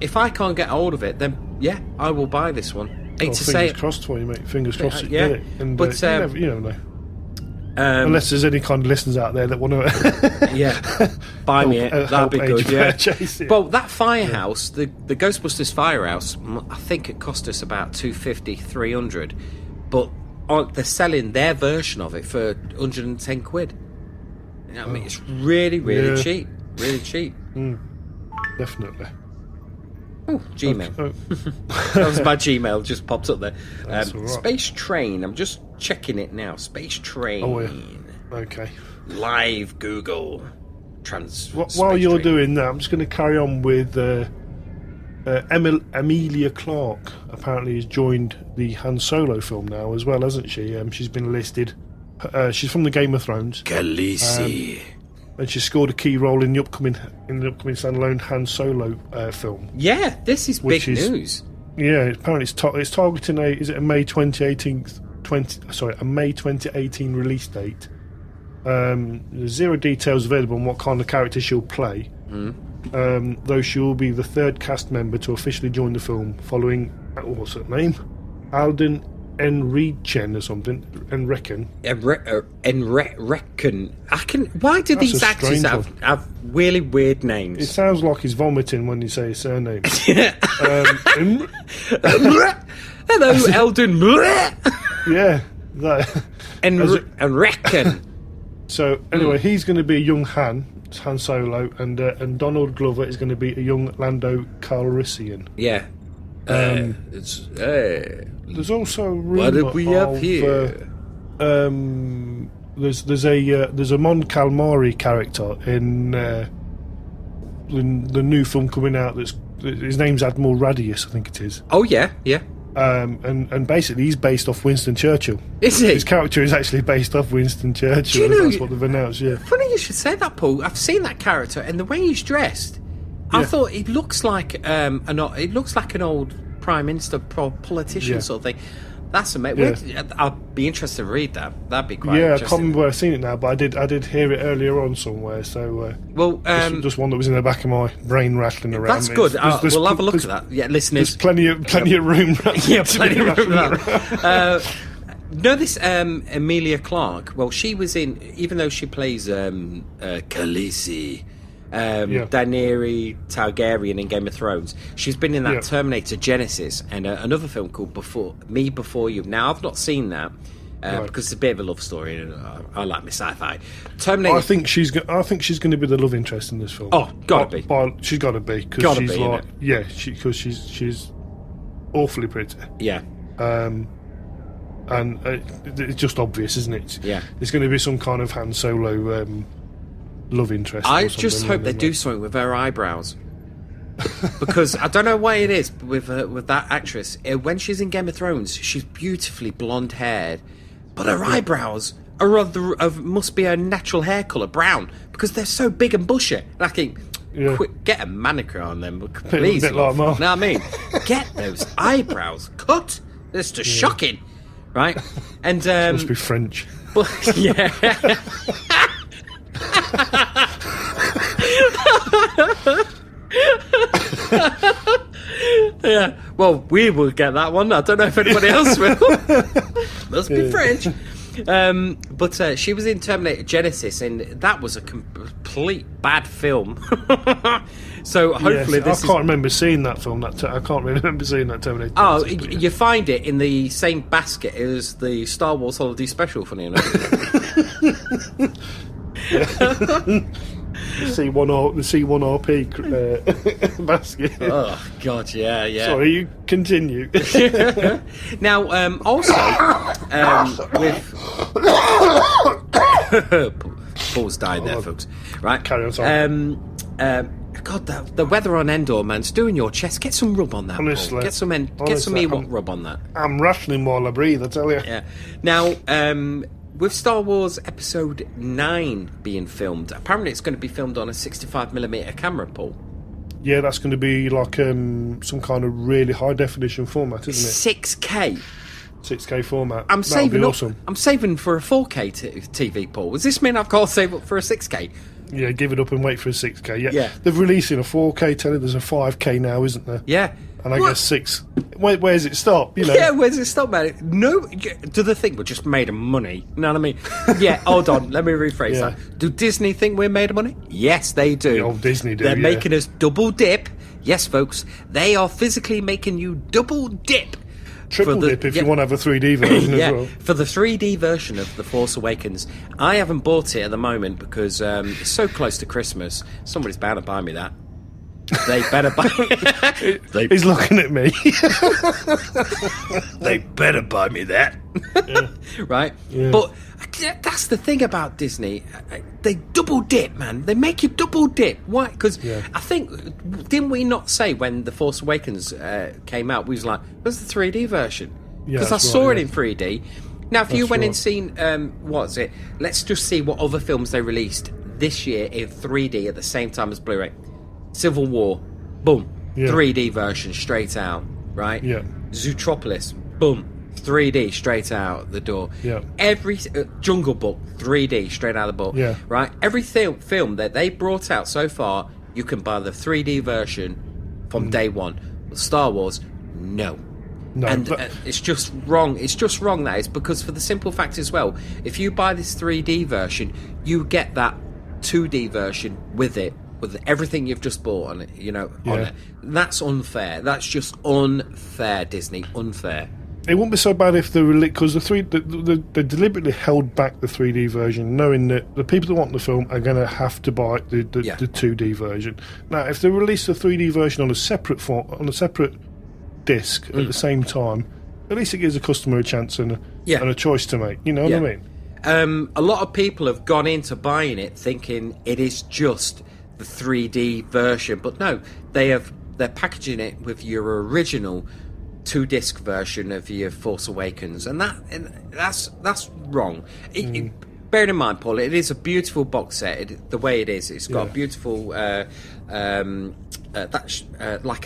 if I can't get hold of it, then I will buy this one. Fingers crossed for you, mate. Fingers crossed you get it. And, but you never know. Unless there's any kind of listeners out there that want to buy me it, that'd be good. Purchase, Well, that Firehouse, the Ghostbusters Firehouse, I think it cost us about $250, $300, but they're selling their version of it for £110. I mean, it's really cheap, really cheap. Definitely. Oh, Gmail. That was my Gmail, just popped up there. Right. Space Train, I'm just checking it now. Space Train. Oh, yeah. Okay. Live Google. While you're doing that, I'm just going to carry on with Emilia Clarke. Apparently has joined the Han Solo film now as well, hasn't she? She's been listed. She's from the Game of Thrones. Khaleesi. And she scored a key role in the upcoming standalone Han Solo film. Yeah, this is big news. Yeah, apparently it's targeting a May 2018 release date. There's zero details available on what kind of character she'll play. Though she will be the third cast member to officially join the film, following what's her name, Alden Enrichen or something. Enrichen. Why do these actors have really weird names? It sounds like he's vomiting when you say his surname. Hello, Eldon. Yeah, Enrichen. So anyway, he's going to be a young Han Solo, and Donald Glover is going to be a young Lando Calrissian. Yeah. There's also a rumor what do we have here? There's a Mon Calamari character in the new film coming out. His name's Admiral Radius, I think it is. Oh yeah. And basically he's based off Winston Churchill. Is he? His character is actually based off Winston Churchill. That's what they've announced. Yeah. Funny you should say that, Paul. I've seen that character, and the way he's dressed, I thought he looks like an old prime minister, politician sort of thing. That's amazing. Yeah. I'll be interested to read that. That'd be quite interesting. I can't remember where I've seen it now, but I did hear it earlier on somewhere. So, just one that was in the back of my brain rattling around. That's good. We'll have a look at that. Yeah, listeners. There's plenty of room. Yeah, plenty of room for that. This Emilia Clarke. Well, she was in, even though she plays Khaleesi, Daenerys Targaryen in Game of Thrones, she's been in that Terminator Genesis and another film called Before You. Now I've not seen that because it's a bit of a love story, and I like my sci-fi. Terminator. I think she's going to be the love interest in this film. Oh, gotta be. She's got to be, because she's like, because she's awfully pretty. Yeah. And it's just obvious, isn't it? Yeah. There's going to be some kind of Han Solo love interest. I just hope they do something with her eyebrows. Because I don't know why it is with that actress. When she's in Game of Thrones, she's beautifully blonde haired, but her eyebrows are must be her natural hair colour, brown, because they're so big and bushy. And I think, quick, get a manicure on them, please. A bit like mine. Know what I mean? Get those eyebrows cut. It's just shocking, right? And must be French. But, yeah. Yeah, well, we will get that one. I don't know if anybody else will. Must be French. But she was in Terminator Genesis, and that was a complete bad film. So hopefully I can't remember seeing that film. I can't remember seeing that Terminator. Oh, you find it in the same basket as the Star Wars Holiday Special, funny enough. The C1RP basket. Oh God, yeah. Sorry, you continue. Now, also, with Paul's dying there, folks. Right, carry on. Sorry. God, the weather on Endor, man, it's doing your chest. Get some rub on that. Honestly, Paul. Get some Ewok rub on that. I'm rationing while I breathe, I tell you. Yeah. Now, with Star Wars Episode 9 being filmed, apparently it's going to be filmed on a 65mm camera, Paul. Yeah, that's going to be like some kind of really high definition format, isn't it? 6K. 6K format. I'm saving awesome. I'm saving for a 4K TV, Paul. Does this mean I've got to save up for a 6K? Yeah, give it up and wait for a 6K. Yeah. They're releasing a 4K telly. There's a 5K now, isn't there? Yeah. And I guess 6. Where's it stop? You know? Yeah, where's it stop, man? No, do the thing we're just made of money. You know what I mean? Yeah, hold on. Let me rephrase that. Do Disney think we're made of money? Yes, they do. The old Disney do. They're making us double dip. Yes, folks. They are physically making you double dip. Triple dip if you want to have a 3D version as well. For the 3D version of The Force Awakens. I haven't bought it at the moment because it's so close to Christmas. Somebody's bound to buy me that. They better buy it. He's looking at me. They better buy me that. Right? Yeah. But that's the thing about Disney. They double dip, man. They make you double dip. Why? Because I think, didn't we not say when The Force Awakens came out, we was like, where's the 3D version? Because I saw it in 3D. Now, if you went and seen, what's it? Let's just see what other films they released this year in 3D at the same time as Blu-ray. Civil War, boom, 3D version straight out, right? Yeah. Zootropolis, boom, 3D straight out the door. Yeah. Every Jungle Book, 3D straight out the book. Yeah. Right. Every film that they brought out so far, you can buy the 3D version from day one. With Star Wars, no. And it's just wrong. It's just wrong, that is, because for the simple fact as well, if you buy this 3D version, you get that 2D version with it. With everything you've just bought on it, on it. That's unfair. That's just unfair, Disney. Unfair. It wouldn't be so bad if they because they deliberately held back the 3D version, knowing that the people that want the film are going to have to buy the 2D version. Now, if they release the 3D version on a separate disc at the same time, at least it gives a customer a chance and a choice to make. You know what I mean? A lot of people have gone into buying it thinking it is just the 3D version, but no, they're packaging it with your original 2-disc version of your Force Awakens, and that's wrong. Bearing in mind, Paul, it is a beautiful box set. The way it is, it's got a beautiful like a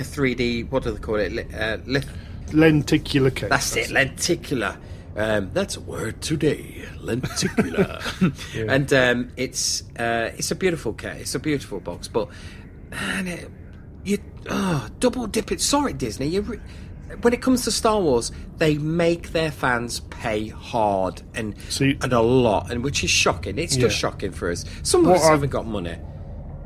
3D. What do they call it? Lenticular case. That's it, lenticular. That's a word today, lenticular. And it's a beautiful case. It's a beautiful box, but man, double dip it. Sorry, Disney. When it comes to Star Wars, they make their fans pay hard and a lot, and which is shocking. It's just shocking for us. Some of us haven't got money.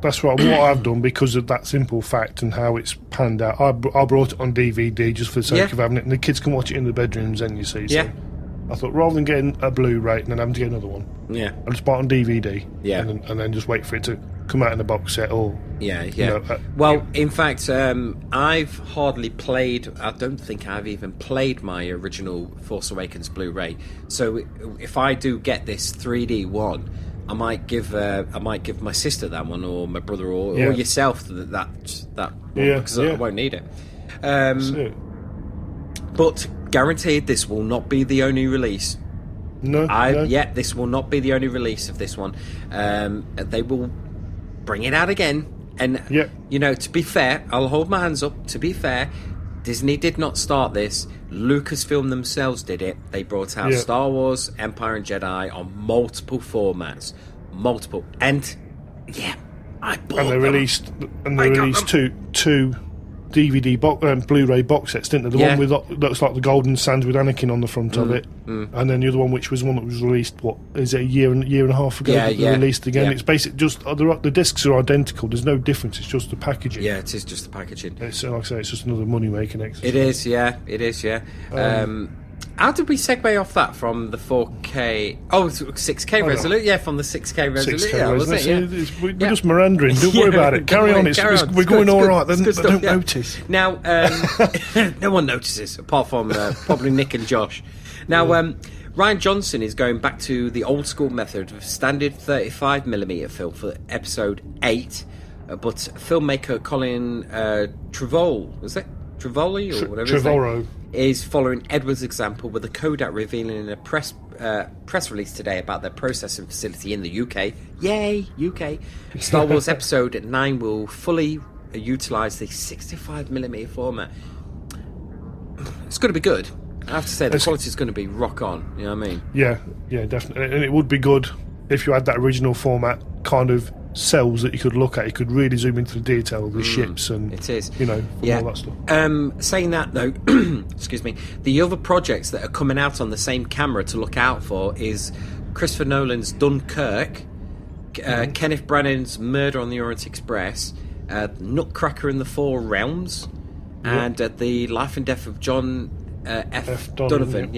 That's right. What I've done, because of that simple fact and how it's panned out, I brought it on DVD just for the sake of having it, and the kids can watch it in the bedrooms. And you see, so I thought rather than getting a Blu-ray and then having to get another one, I'll just buy it on DVD, and then just wait for it to come out in a box set or. Yeah. Well, in fact, I've hardly played. I don't think I've even played my original Force Awakens Blu-ray. So if I do get this 3D one, I might give my sister that one, or my brother, or yourself that one, because I won't need it. But guaranteed, this will not be the only release. No. This will not be the only release of this one. They will bring it out again. And, to be fair, I'll hold my hands up. To be fair, Disney did not start this. Lucasfilm themselves did it. They brought out Star Wars, Empire and Jedi on multiple formats. And, I bought them. And they released two DVD Blu-ray box sets, didn't they? The one with looks like the golden sands with Anakin on the front of it, and then the other one, which was one that was released. What is it? A year and a half ago? They released again. It's basically just the discs are identical. There's no difference. It's just the packaging. Yeah, it is just the packaging. It's like I say, it's just another money-making exercise. It is. Yeah. How did we segue off that from the 4K? Oh, 6K resolution. Yeah, from the 6K resolution. Yeah, wasn't it? We're just meandering. Don't worry about it. Carry on. We're going all right. They don't notice. Now, no one notices, apart from probably Nick and Josh. Now, Rian Johnson is going back to the old school method of standard 35mm film for episode 8, but filmmaker Colin Trevorrow, was it? Trevoli or whatever Trevorrow is following Edward's example, with the Kodak revealing in a press release today about their processing facility in the UK. Yay, UK! Star Wars Episode 9 will fully utilise the 65mm format. It's going to be good. I have to say, the quality is going to be rock on. You know what I mean? Yeah, definitely. And it would be good if you had that original format kind of cells that you could look at. You could really zoom into the detail of the ships and it is, all that stuff. Saying that though, excuse me, the other projects that are coming out on the same camera to look out for is Christopher Nolan's Dunkirk, Kenneth Branagh's Murder on the Orient Express, Nutcracker in the Four Realms, and The Life and Death of John F. Donovan.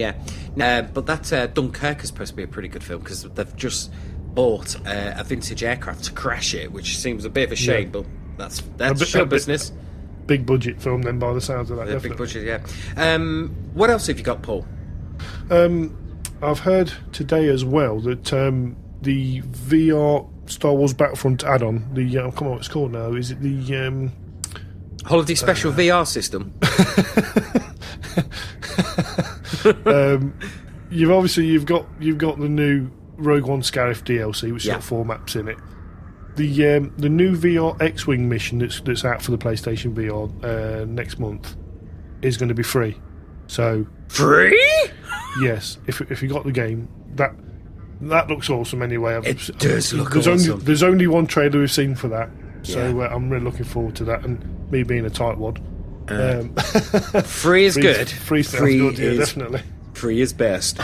But that Dunkirk is supposed to be a pretty good film, because they've just bought a vintage aircraft to crash it, which seems a bit of a shame, but that's show business. Big budget film then, by the sounds of that. Big budget, what else have you got, Paul? I've heard today as well that the VR Star Wars Battlefront add-on, come on, what it's called now, is it the Holiday Special VR system? You've got the new Rogue One Scarif DLC, which has got 4 maps in it. The new VR X-Wing mission that's out for the PlayStation VR next month is going to be free. So free? Yes, if you got the game, that looks awesome. Anyway, it does look awesome. There's only one trailer we've seen for that, so I'm really looking forward to that. And me being a tightwad, free is good. Free good, definitely. Free is best.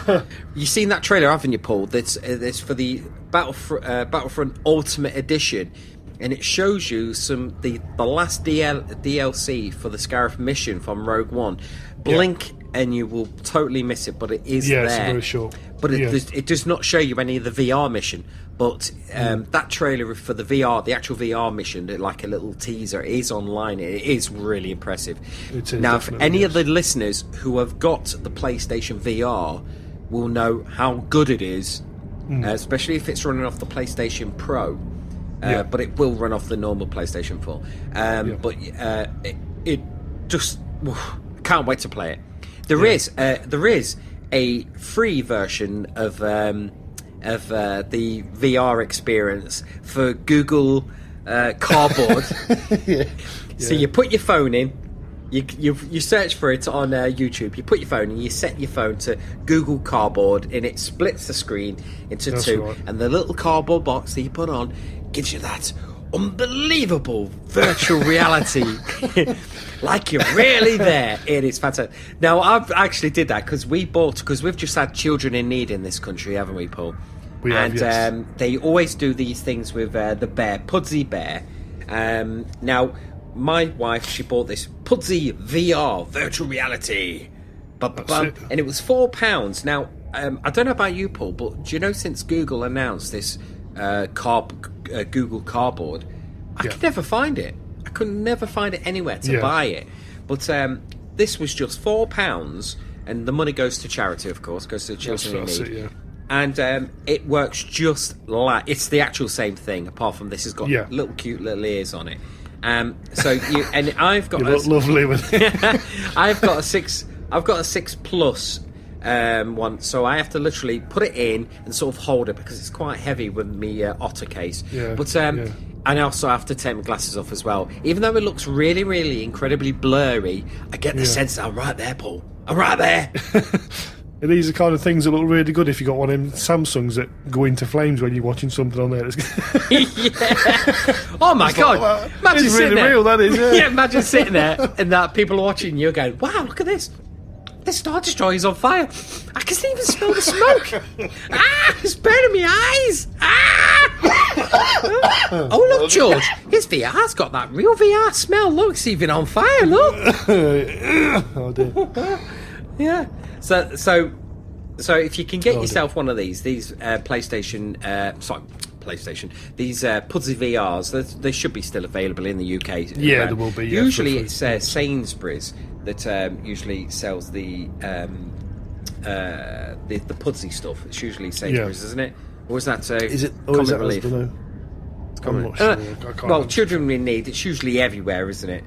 You've seen that trailer, haven't you, Paul? That's for the Battlefront Ultimate Edition, and it shows you the last DLC for the Scarif mission from Rogue One. Blink and you will totally miss it, but it is there. It's very short. But it does not show you any of the VR mission. But that trailer for the actual VR mission, like a little teaser, is online. It is really impressive. It is, now, if any of the listeners who have got the PlayStation VR will know how good it is, especially if it's running off the PlayStation Pro. But it will run off the normal PlayStation 4. But it just can't wait to play it. There is a free version of the VR experience for Google Cardboard. So you put your phone in, you search for it on YouTube. You put your phone in, you set your phone to Google Cardboard, and it splits the screen into two. Right. And the little cardboard box that you put on gives you that unbelievable virtual reality. Like you're really there. It is fantastic. Now, I've actually did that because we've just had children in need in this country, haven't we, Paul? We have, yes. They always do these things with the bear, Pudsey Bear. Now, my wife, she bought this Pudsey VR, virtual reality. And it was £4. Now, I don't know about you, Paul, but do you know since Google announced this Google Cardboard. I could never find it. I could never find it anywhere to buy it. But this was just £4, and the money goes to charity, of course, goes to the children in need. And it works just like it's the actual same thing, apart from this has got little cute little ears on it. So you and I've got lovely with I've got a 6 plus one, so I have to literally put it in and sort of hold it because it's quite heavy with me Otter case. But and I also have to take my glasses off as well. Even though it looks really, really incredibly blurry, I get the sense that I'm right there, Paul. I'm right there. And these are kind of things that look really good if you got one of them Samsungs that go into flames when you're watching something on there. Oh my God! Imagine it's sitting really there. real, that is. Yeah, imagine sitting there and that people are watching you going, "Wow, look at this! This Star Destroyer is on fire! I can even smell the smoke! It's burning my eyes! Oh look, George, his VR's got that real VR smell. Look, it's even on fire. Look! Oh dear. Yeah. So if you can get yourself one of these PlayStation, these Pudsey VRs, they should be still available in the UK. Yeah, there will be. Yeah, usually it's Sainsbury's that usually sells the Pudsey stuff. It's usually Sainsbury's, isn't it? Or is that is it? Comic is that, Relief? I don't know. I'm not sure. I can't Well, children in need. It's usually everywhere, isn't it?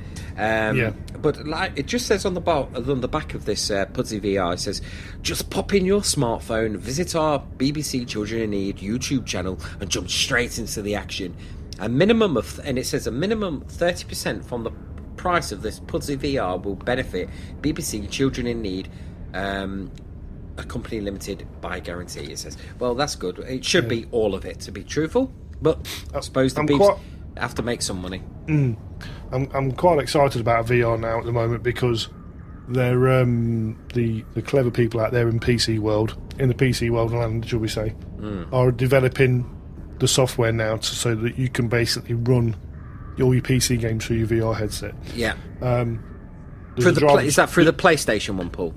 But like it just says on the back of this Pudsey VR, it says, "Just pop in your smartphone, visit our BBC Children in Need YouTube channel, and jump straight into the action. And it says a minimum 30% from the price of this Pudsey VR will benefit BBC Children in Need." A company limited by guarantee. It says, well, that's good. It should be all of it, to be truthful. But I suppose the beeps have to make some money. I'm quite excited about VR now at the moment because they're the clever people out there in the PC world land, shall we say, are developing the software now so that you can basically run all your PC games through your VR headset. Yeah. Is that through the PlayStation one, Paul?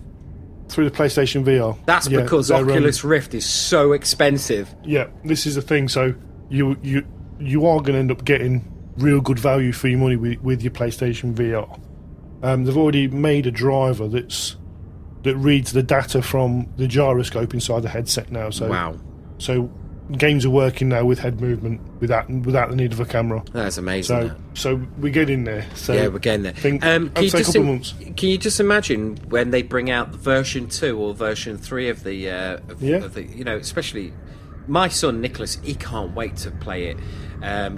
Through the PlayStation VR. That's because Oculus Rift is so expensive. Yeah, this is the thing. So you are going to end up getting real good value for your money with your PlayStation VR. They've already made a driver that reads the data from the gyroscope inside the headset now. So wow. So games are working now with head movement without the need of a camera. That's amazing. So we're getting there. So yeah, we're getting there. Can you just imagine when they bring out version 2 or version 3 of the especially my son Nicholas, he can't wait to play it.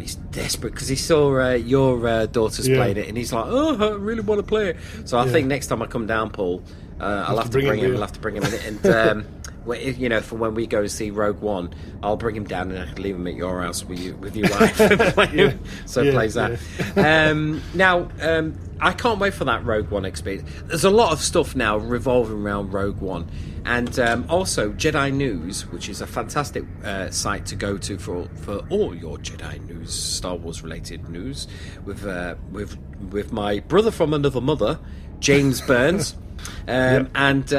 He's desperate because he saw your daughter's played it, and he's like, "Oh, I really want to play it." So I think next time I come down, Paul, I'll have to bring him. I'll have to bring him in, and for when we go and see Rogue One, I'll bring him down and I can leave him at your house with your wife. Plays that. Now, I can't wait for that Rogue One experience. There's a lot of stuff now revolving around Rogue One, and also Jedi News, which is a fantastic site to go to for all your Jedi News, Star Wars related news, with my brother from another mother, James Burns. And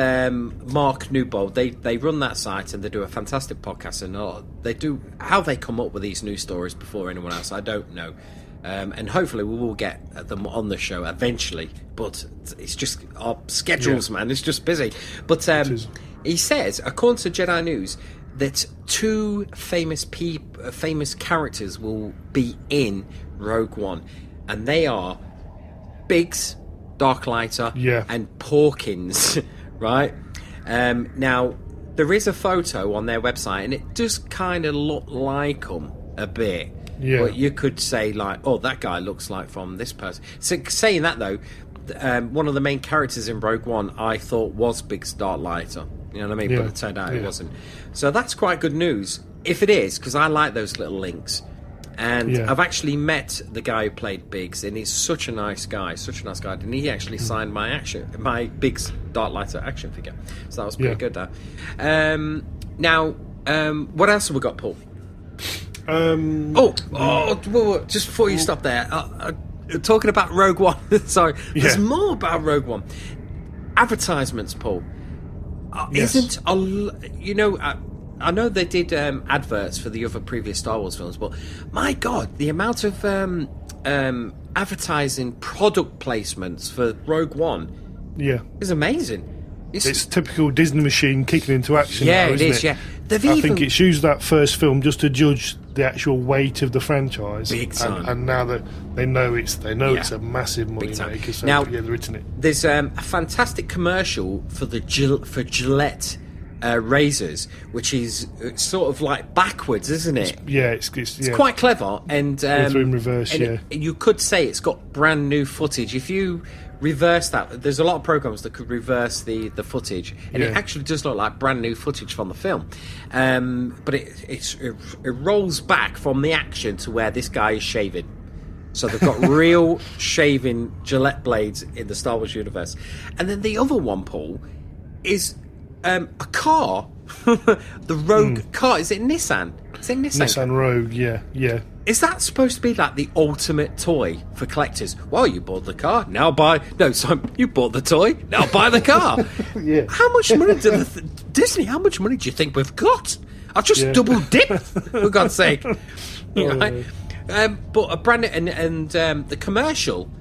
Mark Newbold, they run that site and they do a fantastic podcast, and they do how they come up with these news stories before anyone else, I don't know. And hopefully we will get them on the show eventually, but it's just our schedules, man, it's just busy. But he says, according to Jedi News, that 2 famous characters will be in Rogue One, and they are Biggs Darklighter and Porkins, right? Now there is a photo on their website and it does kind of look like them a bit, but you could say like, oh, that guy looks like from this person. So saying that though, one of the main characters in Rogue One I thought was Biggs Darklighter, you know what I mean? But it turned out it wasn't. So that's quite good news if it is, because I like those little links. And I've actually met the guy who played Biggs, and he's such a nice guy. And he actually signed my Biggs Darklighter action figure. So that was pretty good, that. Now, what else have we got, Paul? Just before you stop there, talking about Rogue One. Sorry, there's more about Rogue One. Advertisements, Paul. I know they did adverts for the other previous Star Wars films, but my God, the amount of advertising product placements for Rogue One is amazing. It's typical Disney machine kicking into action. Yeah, now, it isn't is. it? Yeah, I think it's used that first film just to judge the actual weight of the franchise. Big time. And now that they know it's a massive money maker, so now, they're hitting it. There's a fantastic commercial for Gillette razors, which is sort of like backwards, isn't it? It's quite clever, and in reverse. You could say it's got brand new footage. If you reverse that, there's a lot of programs that could reverse the footage, and it actually does look like brand new footage from the film. But it rolls back from the action to where this guy is shaving. So they've got real shaving Gillette blades in the Star Wars universe. And then the other one, Paul, is a car. The Rogue car. Is it Nissan? Is it Nissan? Nissan Rogue, yeah. Is that supposed to be like the ultimate toy for collectors? Well, you bought the car, now buy... No, sorry, you bought the toy, now buy the car. How much money Disney, how much money do you think we've got? I've just double dipped, for God's sake. Right? But a brand new... And the commercial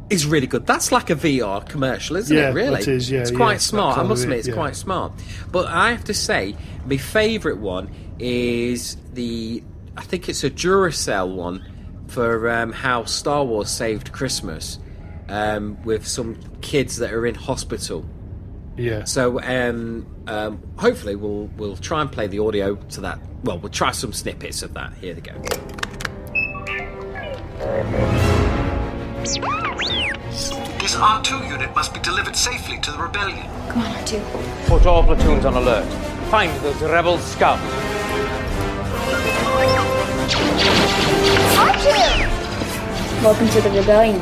is really good. That's like a VR commercial, isn't it, really? It is, It's quite smart. I must admit, it's quite smart. But I have to say, my favourite one is I think it's a Duracell one for how Star Wars saved Christmas with some kids that are in hospital. Yeah. So hopefully we'll try and play the audio to that. Well, we'll try some snippets of that. Here they go. This R2 unit must be delivered safely to the rebellion. Come on, R2. Put all platoons on alert. Find those rebel scouts. R2! Welcome to the rebellion.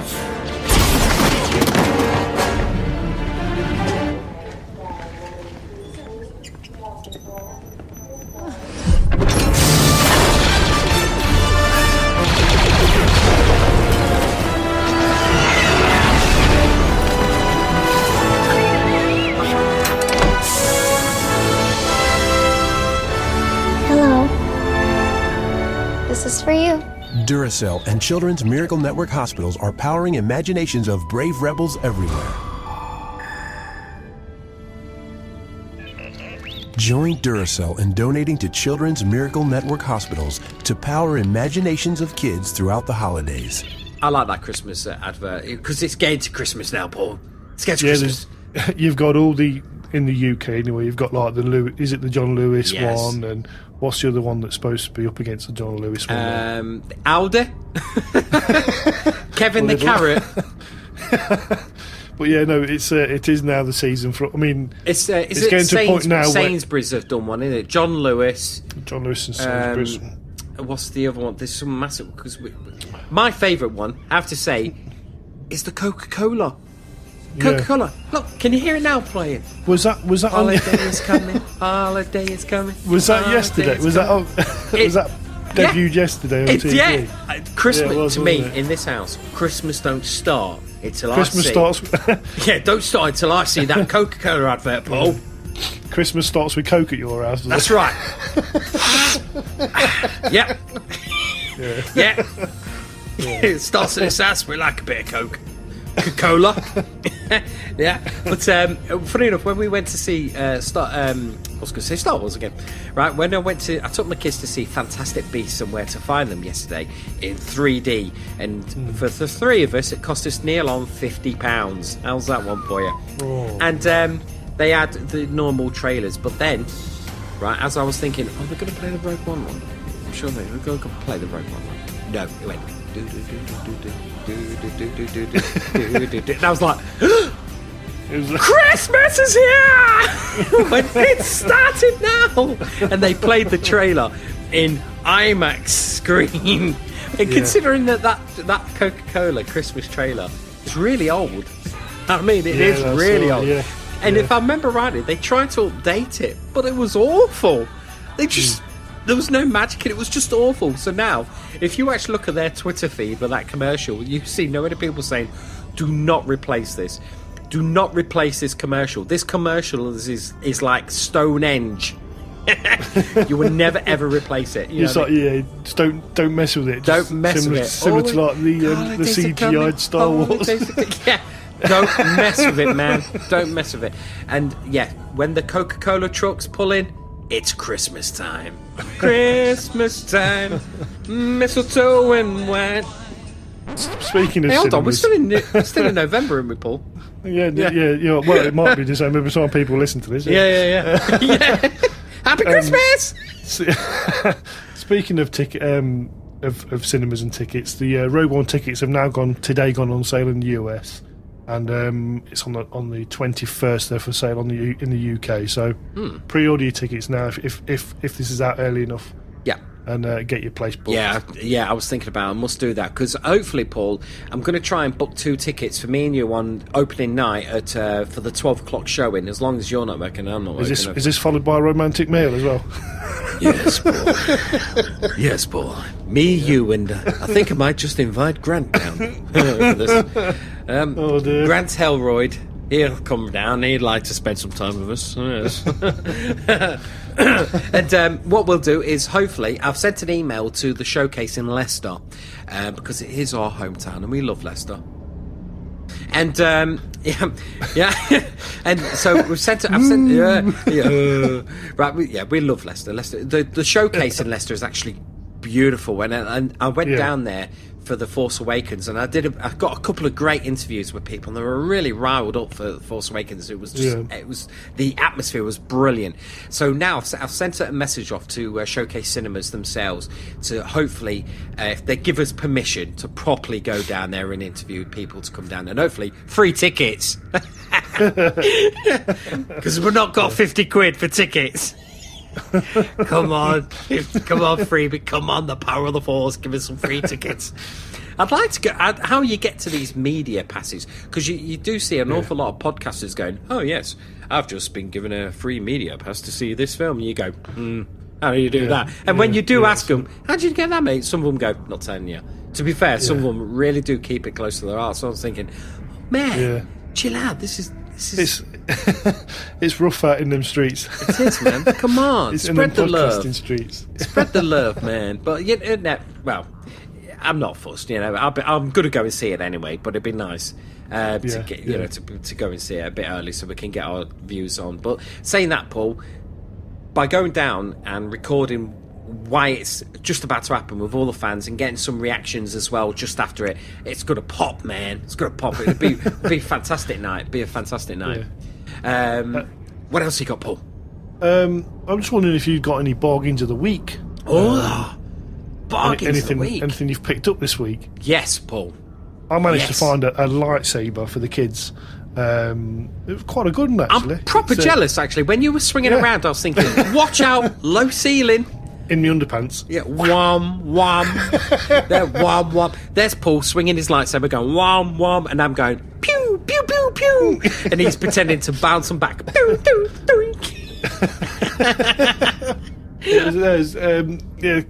This is for you. Duracell and Children's Miracle Network hospitals are powering imaginations of brave rebels everywhere. Join Duracell in donating to Children's Miracle Network hospitals to power imaginations of kids throughout the holidays. I like that Christmas advert because it's getting to Christmas now, Paul. It's getting to Christmas. You've got all the... In the UK, anyway, you've got like the John Lewis one, and what's the other one that's supposed to be up against the John Lewis one? Alder, Kevin the Carrot. But yeah, no, it is now the season for. I mean, it's getting to a point now. Sainsbury's have done one, isn't it? John Lewis and Sainsbury's. What's the other one? There's some massive because my favourite one, I have to say, is the Coca-Cola. Coca-Cola. Look, can you hear it now playing? Was that Holiday is coming. Holiday is coming. Was that yesterday? Was that debuted yesterday on TV? Yeah. Christmas to me in this house. Christmas don't start until Christmas starts. Don't start until I see that Coca-Cola advert, Paul. Christmas starts with Coke at your house. That's right. Yep. Yeah. It starts at this house. We like a bit of Coke. Coca-Cola. Yeah, but funny enough, when we went to see Star Wars again, right? When I took my kids to see Fantastic Beasts and Where to Find Them yesterday in 3D, and for the three of us, it cost us near on £50. How's that one for you? Oh. And they had the normal trailers, but then, right, as I was thinking, they're going to play the Rogue One one. I'm sure they're going to play the Rogue One. No, it went. And I was like, Christmas is here! It started now! And they played the trailer in IMAX screen. And considering that Coca-Cola Christmas trailer is really old. I mean, it is really old. Yeah. And if I remember rightly, they tried to update it, but it was awful. There was no magic and it was just awful. So now, if you actually look at their Twitter feed with that commercial, you see no many people saying, do not replace this. Do not replace this commercial. This commercial is like Stonehenge You will never ever replace it. You know like, just don't mess with it. Don't mess with it. Similar to like the CGI'd Star Wars. Yeah. Don't mess with it, man. Don't mess with it. And yeah, when the Coca-Cola trucks pull in, it's Christmas time. Christmas time. Mistletoe and wine. Speaking of hold on, we're cinemas- still in November, aren't we, Paul? Yeah. Well, it might be December by the time people listen to this. Yeah. Happy Christmas! Speaking of of cinemas and tickets, the Rogue One tickets have now gone on sale in the US, and it's on the 21st. They're for sale in the UK. So pre-order your tickets now if this is out early enough. Yeah. And get your place booked. Yeah, I was thinking about it. I must do that, because hopefully, Paul, I'm going to try and book 2 tickets for me and you on opening night for the 12 o'clock showing, as long as you're not working, I'm not working. Is this followed by a romantic meal as well? Yes, Paul. Yes, Paul. Me, you, and I think I might just invite Grant down for this. Oh dear. Grant Helroyd. He'll come down. He'd like to spend some time with us. Yes. And what we'll do is, hopefully, I've sent an email to the showcase in Leicester, because it is our hometown and we love Leicester. And yeah, and so we've sent. We love Leicester. The showcase in Leicester is actually beautiful, and I went down there for The Force Awakens, and I got a couple of great interviews with people, and they were really riled up for The Force Awakens. It was the atmosphere was brilliant. So now I've sent a message off to Showcase Cinemas themselves to hopefully, if they give us permission, to properly go down there and interview people to come down, and hopefully free tickets, because we've not got 50 quid for tickets. Come on, freebie! Come on, the power of the Force! Give us some free tickets. I'd like to go. How you get to these media passes? Because you do see an awful lot of podcasters going, "Oh yes, I've just been given a free media pass to see this film." And you go, "How do you do that?" And when you do ask them, "How did you get that, mate?" Some of them go, "Not telling you." To be fair, some of them really do keep it close to their heart. So I was thinking, man, chill out. This is it's rough out in them streets. It is, man. Come on, spread the love. Streets. Spread the love, man. But well, I'm not fussed. You know, I'm going to go and see it anyway. But it'd be nice to get to go and see it a bit early so we can get our views on. But saying that, Paul, by going down and recording why it's just about to happen with all the fans and getting some reactions as well just after it, it's going to pop, man. It's going to pop. It'll be a fantastic night. Be a fantastic night. What else you got, Paul? I'm just wondering if you've got any bargains of the week. Bargains of the week. Anything you've picked up this week? Yes, Paul. I managed to find a lightsaber for the kids. It was quite a good one, actually. I'm proper jealous, actually. When you were swinging around, I was thinking, watch out, low ceiling. In my underpants. Yeah, wham, wham. There, wham, wham. There's Paul swinging his lightsaber going wham, wham, and I'm going pew, pew, pew, pew. And he's pretending to bounce them back. Pew, pew, pew.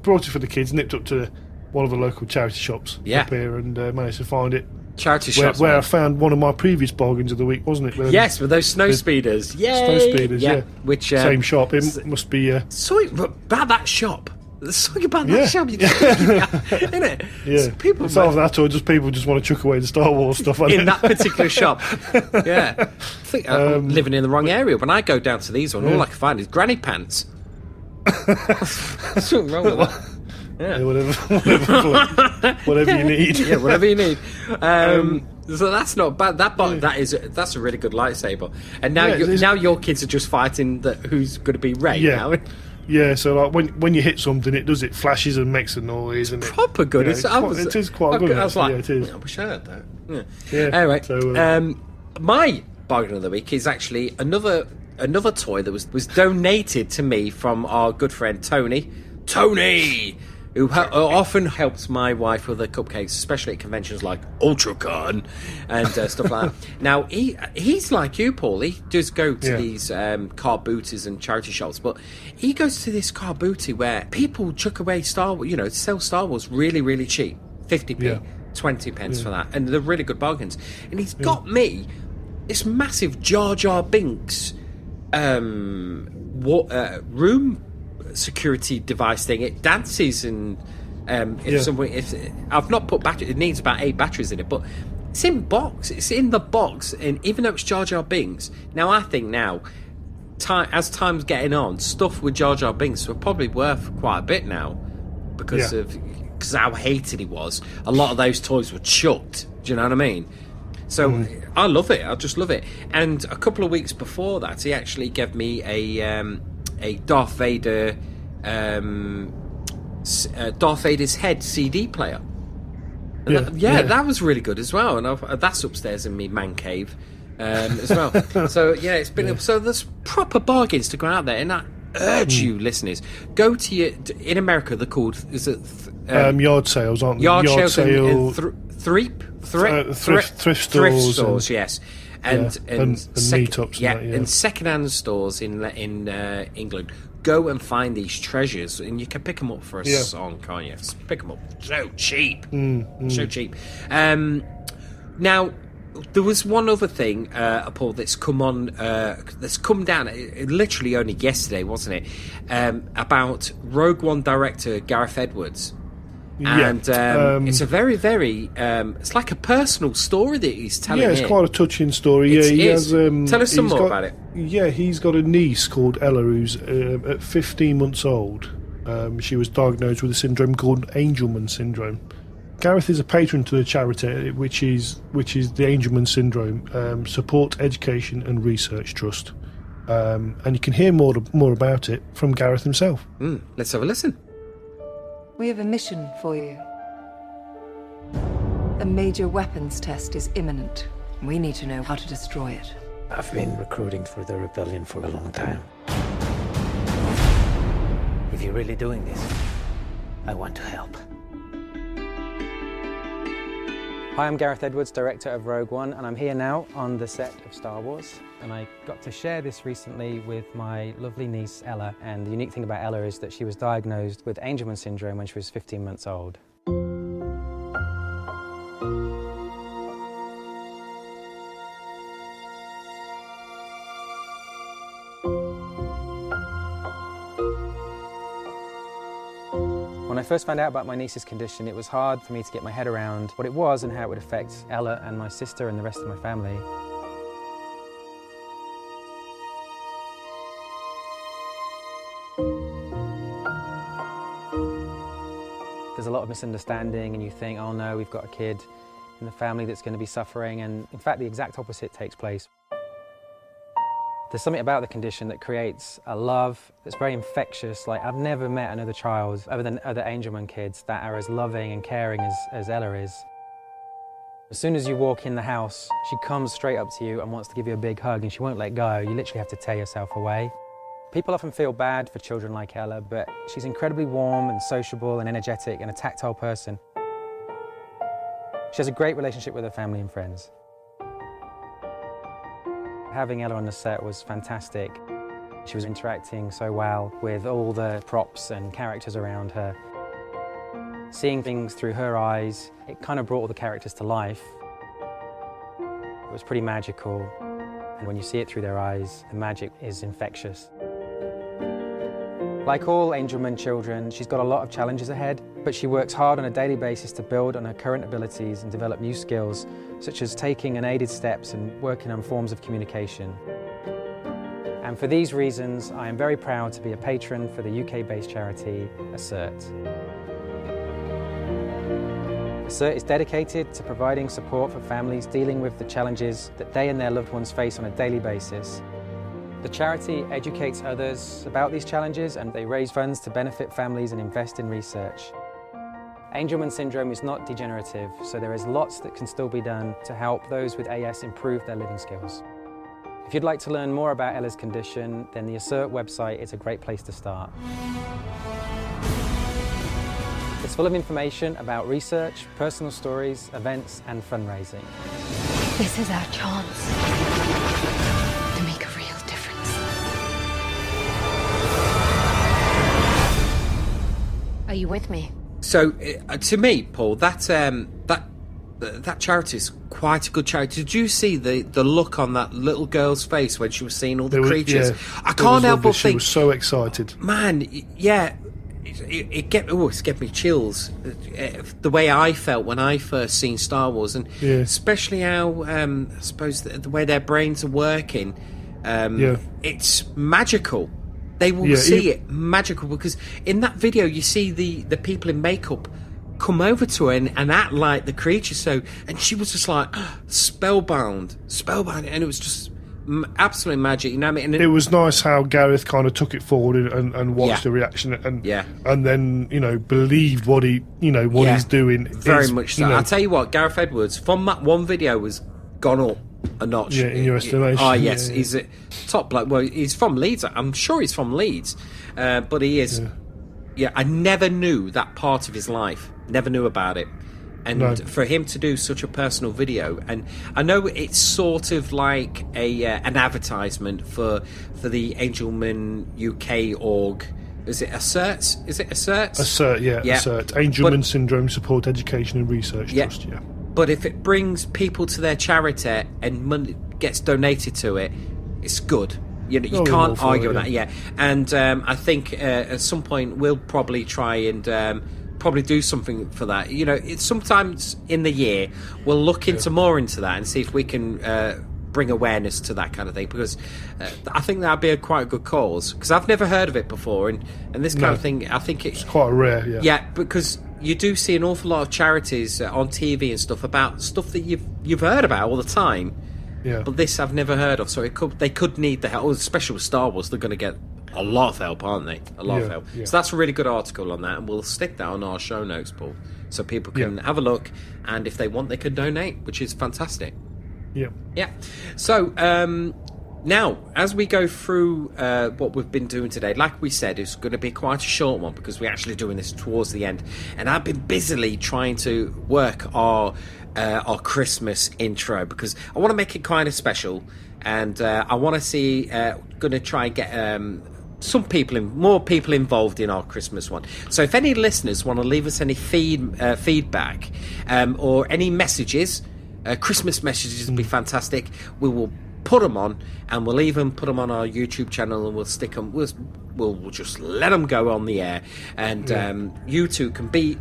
Brought it for the kids, nipped up to one of the local charity shops up here and managed to find it. Charity shops. Where I found one of my previous bargains of the week, wasn't it? Yes, with those snow speeders. Yay! Snow speeders, yeah. Which, same shop. It must be... Something about that shop. There's something about that shop. Isn't it? Yeah. So people it's either that or just people just want to chuck away the Star Wars stuff. In that particular shop. Yeah. I think I'm living in the wrong area. When I go down to these ones, all I can find is granny pants. There's something wrong with that. Yeah. Whatever you need. Yeah, whatever you need. So that's not bad. That's a really good lightsaber. And now now your kids are just fighting who's going to be Rey now. Yeah, so like when you hit something, it flashes and makes a noise, and proper good. It is quite good. I was like, it is. I wish I had that. Yeah. Anyway, so, my bargain of the week is actually another toy that was donated to me from our good friend Tony, who often helps my wife with her cupcakes, especially at conventions like UltraCon and stuff like that. Now, he's like you, Paul. He does go to these car booties and charity shops, but he goes to this car booty where people chuck away Star Wars, sell Star Wars really, really cheap. 50p, 20 pence for that. And they're really good bargains. And he's got me this massive Jar Jar Binks room security device thing. It dances, and if I've not put battery, it needs about 8 batteries in it, but it's in the box, and even though it's Jar Jar Binks, now I think as time's getting on, stuff with Jar Jar Binks are probably worth quite a bit now because how hated he was. A lot of those toys were chucked. Do you know what I mean? So I love it. I just love it. And a couple of weeks before that, he actually gave me a Darth Vader, Darth Vader's head CD player. That was really good as well. And that's upstairs in me man cave as well. So it's been so there's proper bargains to go out there, and I urge you listeners, go to in America they're called yard sales, aren't they? Yard sales and thrift stores, yes, and meetups, and second-hand stores in England. Go and find these treasures, and you can pick them up for a song, can't you? Pick them up so cheap, so cheap. Now, there was one other thing, Paul, that's come down literally only yesterday, wasn't it? About Rogue One director Gareth Edwards. And it's a very, very it's like a personal story that he's telling. It's quite a touching story. Tell us some more about it. He's got a niece called Ella who's at 15 months old. She was diagnosed with a syndrome called Angelman syndrome. Gareth is a patron to the charity which is the Angelman Syndrome Support Education and Research Trust, and you can hear more about it from Gareth himself. Let's have a listen. We have a mission for you. A major weapons test is imminent. We need to know how to destroy it. I've been recruiting for the rebellion for a long time. If you're really doing this, I want to help. Hi, I'm Gareth Edwards, director of Rogue One, and I'm here now on the set of Star Wars. And I got to share this recently with my lovely niece, Ella. And the unique thing about Ella is that she was diagnosed with Angelman syndrome when she was 15 months old. When I first found out about my niece's condition, it was hard for me to get my head around what it was and how it would affect Ella and my sister and the rest of my family. There's a lot of misunderstanding, and you think, oh no, we've got a kid in the family that's going to be suffering, and in fact the exact opposite takes place. There's something about the condition that creates a love that's very infectious. Like, I've never met another child, other than other Angelman kids, that are as loving and caring as Ella is. As soon as you walk in the house, she comes straight up to you and wants to give you a big hug, and she won't let go. You literally have to tear yourself away. People often feel bad for children like Ella, but she's incredibly warm and sociable and energetic and a tactile person. She has a great relationship with her family and friends. Having Ella on the set was fantastic. She was interacting so well with all the props and characters around her. Seeing things through her eyes, it kind of brought all the characters to life. It was pretty magical, and when you see it through their eyes, the magic is infectious. Like all Angelman children, she's got a lot of challenges ahead, but she works hard on a daily basis to build on her current abilities and develop new skills, such as taking unaided steps and working on forms of communication. And for these reasons, I am very proud to be a patron for the UK-based charity ASSERT. ASSERT is dedicated to providing support for families dealing with the challenges that they and their loved ones face on a daily basis. The charity educates others about these challenges, and they raise funds to benefit families and invest in research. Angelman syndrome is not degenerative, so there is lots that can still be done to help those with AS improve their living skills. If you'd like to learn more about Ella's condition, then the ASSERT website is a great place to start. It's full of information about research, personal stories, events, and fundraising. This is our chance to make a real difference. Are you with me? So, to me, Paul, that that charity is quite a good charity. Did you see the look on that little girl's face when she was seeing all the creatures? I can't help but think... She was so excited. Man, yeah, it gave me chills. The way I felt when I first seen Star Wars, and especially how, I suppose, the way their brains are working, it's magical. They will see it magical, because in that video you see the people in makeup come over to her and act like the creature. And she was just like spellbound, and it was just absolute magic. You know what I mean? It was nice how Gareth kind of took it forward and watched the reaction and then believed what he's doing. Very much so. I'll tell you what, Gareth Edwards from that one video was gone up a notch. Yeah, in your estimation. Oh yes, he's a top bloke. Well, he's from Leeds. I'm sure he's from Leeds, but he is. Yeah, I never knew that part of his life. Never knew about it. And for him to do such a personal video, and I know it's sort of like an advertisement for the Angelman UK org. Is it ASSERT? Is it ASSERT? ASSERT, yeah. ASSERT. Angelman Syndrome Support Education and Research Trust, yeah. But if it brings people to their charity and money gets donated to it, it's good. You can't argue with that, And I think at some point we'll probably try and probably do something for that. It's sometimes in the year we'll look into more into that and see if we can bring awareness to that kind of thing, because I think that'd be quite a good cause, because I've never heard of it before, and this kind of thing, I think it's quite rare. Yeah, because you do see an awful lot of charities on TV and stuff about stuff that you've heard about all the time. Yeah. But this I've never heard of, so they could need the help. Especially with Star Wars, they're going to get a lot of help, aren't they? A lot of help. Yeah. So that's a really good article on that, and we'll stick that on our show notes, Paul, so people can have a look, and if they want, they can donate, which is fantastic. Yeah. Yeah. So now, as we go through what we've been doing today, like we said, it's going to be quite a short one because we're actually doing this towards the end, and I've been busily trying to work our Christmas intro, because I want to make it kind of special, and I want to see, going to try and get more people involved in our Christmas one. So if any listeners want to leave us any feedback or any messages, Christmas messages would be fantastic. We will put them on, and we'll even put them on our YouTube channel, and we'll stick them. We'll just let them go on the air, and you two can be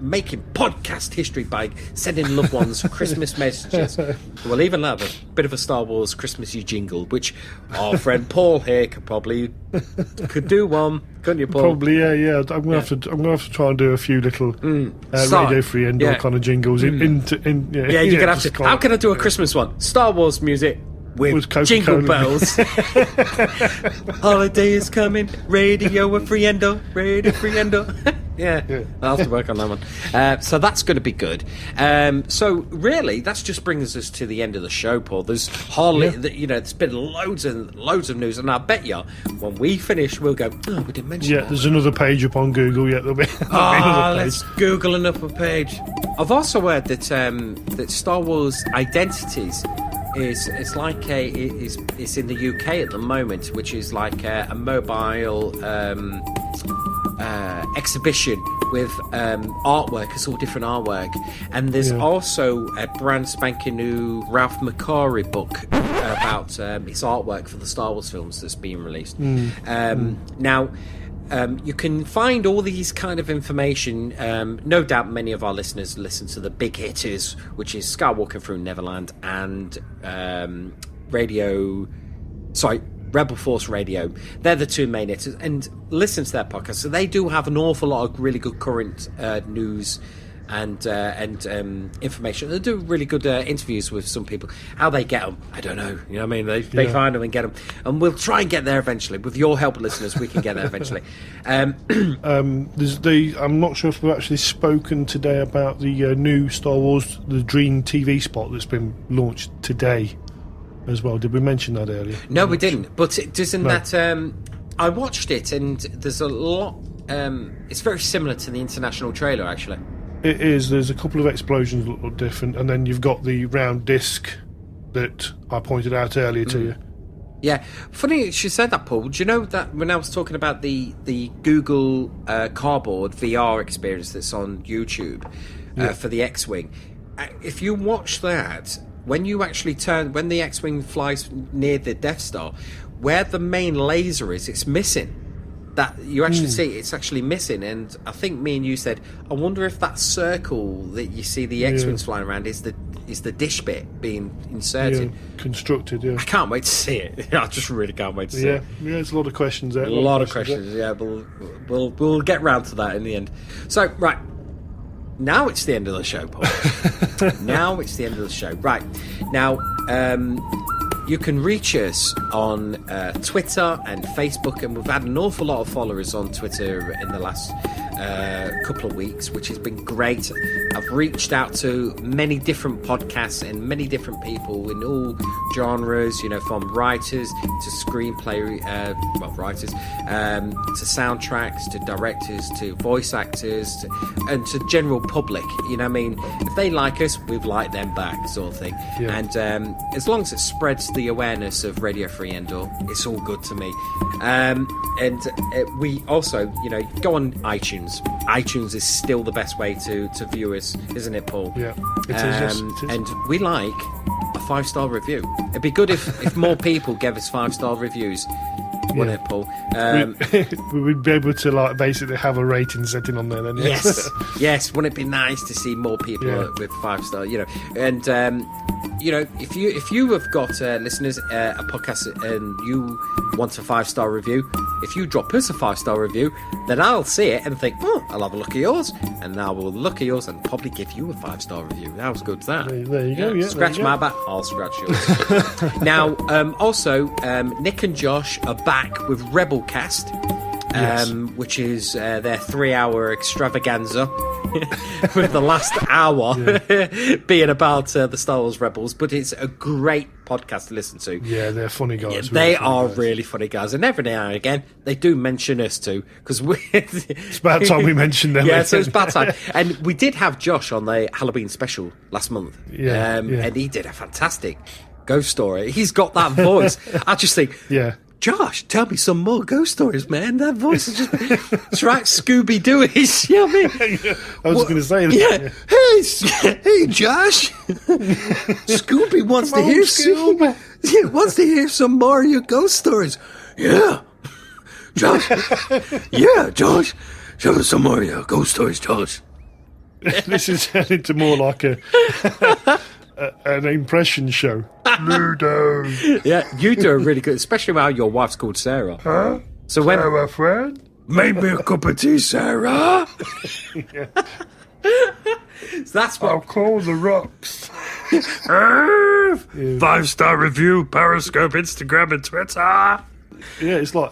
making podcast history by sending loved ones Christmas messages. We'll even have a bit of a Star Wars Christmassy jingle, which our friend Paul here could do one, couldn't you, Paul? Probably, yeah. I'm gonna have to try and do a few little Radio Free Endor kind of jingles. You're gonna have to. How can I do a Christmas one? Star Wars music with jingle bells. Holiday is coming. Radio Free Endor. Radio Free Endor. Yeah, I'll have to work on that one. So that's going to be good. So really, that's just brings us to the end of the show, Paul. There's hardly, there's been loads of news, and I bet you when we finish, we'll go, we didn't mention that. There's another page up on Google. There'll be another page. Let's Google another page. I've also heard that Star Wars Identities is in the UK at the moment, which is like a mobile exhibition with artwork. It's all different artwork, and there's also a brand spanking new Ralph McQuarrie book about his artwork for the Star Wars films that's being released. Now you can find all these kind of information. No doubt many of our listeners listen to the big hitters, which is Skywalker Through Neverland and Rebel Force Radio. They're the two main hitters, and listen to their podcast. So they do have an awful lot of really good current news and information. They do really good interviews with some people. How they get them, I don't know. You know what I mean? They find them and get them, and we'll try and get there eventually. With your help, listeners, we can get there eventually. I'm not sure if we've actually spoken today about the new Star Wars, the Dream TV spot that's been launched today as well. Did we mention that earlier? No, we didn't. But doesn't that... I watched it, and there's a lot... it's very similar to the international trailer, actually. It is. There's a couple of explosions that look different, and then you've got the round disc that I pointed out earlier to you. Yeah. Funny you said that, Paul. Do you know that when I was talking about the Google Cardboard VR experience that's on YouTube for the X-Wing, if you watch that, when you actually when the X-Wing flies near the Death Star, where the main laser is, it's missing. That you actually see, it's actually missing. And I think me and you said, I wonder if that circle that you see the X-Wings flying around is the dish bit being inserted. Yeah, constructed, yeah. I can't wait to see it. I just really can't wait to see it. Yeah, there's a lot of questions there. A lot of questions, yeah. We'll get round to that in the end. So, right. Now it's the end of the show, Paul. Now it's the end of the show. Right. Now, you can reach us on Twitter and Facebook, and we've had an awful lot of followers on Twitter in the last couple of weeks, which has been great. I've reached out to many different podcasts and many different people in all genres, from writers to screenplay writers, to soundtracks, to directors, to voice actors, and to general public. If they like us, we've liked them back, sort of thing. Yeah. And as long as it spreads the awareness of Radio Free Endor, it's all good to me. And we also, go on iTunes. iTunes is still the best way to view us, isn't it, Paul? Yeah, it is, yes, it is. And we like a 5-star review. It'd be good if more people gave us 5-star reviews, wouldn't it, Paul? We'd be able to basically have a rating setting on there then. Yes, yes. Wouldn't it be nice to see more people with 5-star? And if you have got listeners a podcast and you want a 5-star review, if you drop us a 5-star review, then I'll see it and think, I'll have a look at yours, and I will look at yours and probably give you a 5-star review. That was good, that. There you go. Yeah, scratch my back, I'll scratch yours. Now, also, Nick and Josh are back with Rebelcast, which is their 3-hour extravaganza. With the last hour being about the Star Wars Rebels, but it's a great podcast to listen to. Yeah, they're funny guys. Yeah, they are really funny guys, and every now and again they do mention us too, because it's about time we mentioned them. Yeah, so it's about time. And we did have Josh on the Halloween special last month, and he did a fantastic ghost story. He's got that voice. I just think, Josh, tell me some more ghost stories, man. That voice is just... It's right Scooby-Doo-ish, you know what I mean? I was going to say that. Yeah. Hey, Josh. Scooby wants to hear wants to hear some more of your ghost stories. Yeah. Josh. Josh. Show us some more of your ghost stories, Josh. This is turning into more like an impression show. Ludo. Yeah, you do a really good, especially while your wife's called Sarah. Huh? So when Sarah, friend? Make me a cup of tea, Sarah. So that's what I'll call the rocks. 5-star review, Periscope, Instagram, and Twitter. Yeah, it's like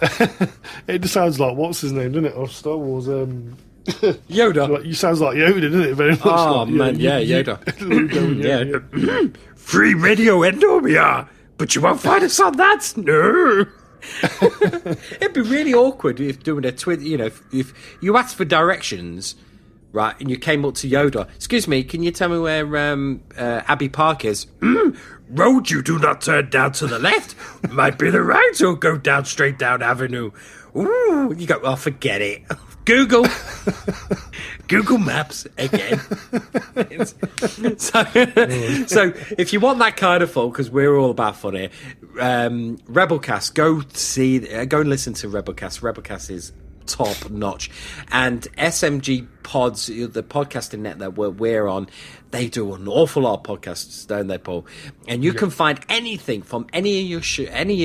it just sounds like what's his name, doesn't it? Of Star Wars. Yoda. You sounds like Yoda, doesn't it? Very much. Oh man, Yoda. Yeah. Free Radio Endor we are, but you won't find us on that. No. It'd be really awkward if doing a tweet. If you asked for directions, right, and you came up to Yoda. Excuse me, can you tell me where Abbey Park is? Road you do not turn down to the left. Might be the right, or go down straight down Avenue. Ooh, you go. Oh, forget it. Google Maps again. So if you want that kind of fun, because we're all about fun here, Rebelcast, go and listen to Rebelcast. Rebelcast is top notch, and SMG Pods, the podcasting net that we're on, they do an awful lot of podcasts, don't they, Paul? And you can find anything from any of your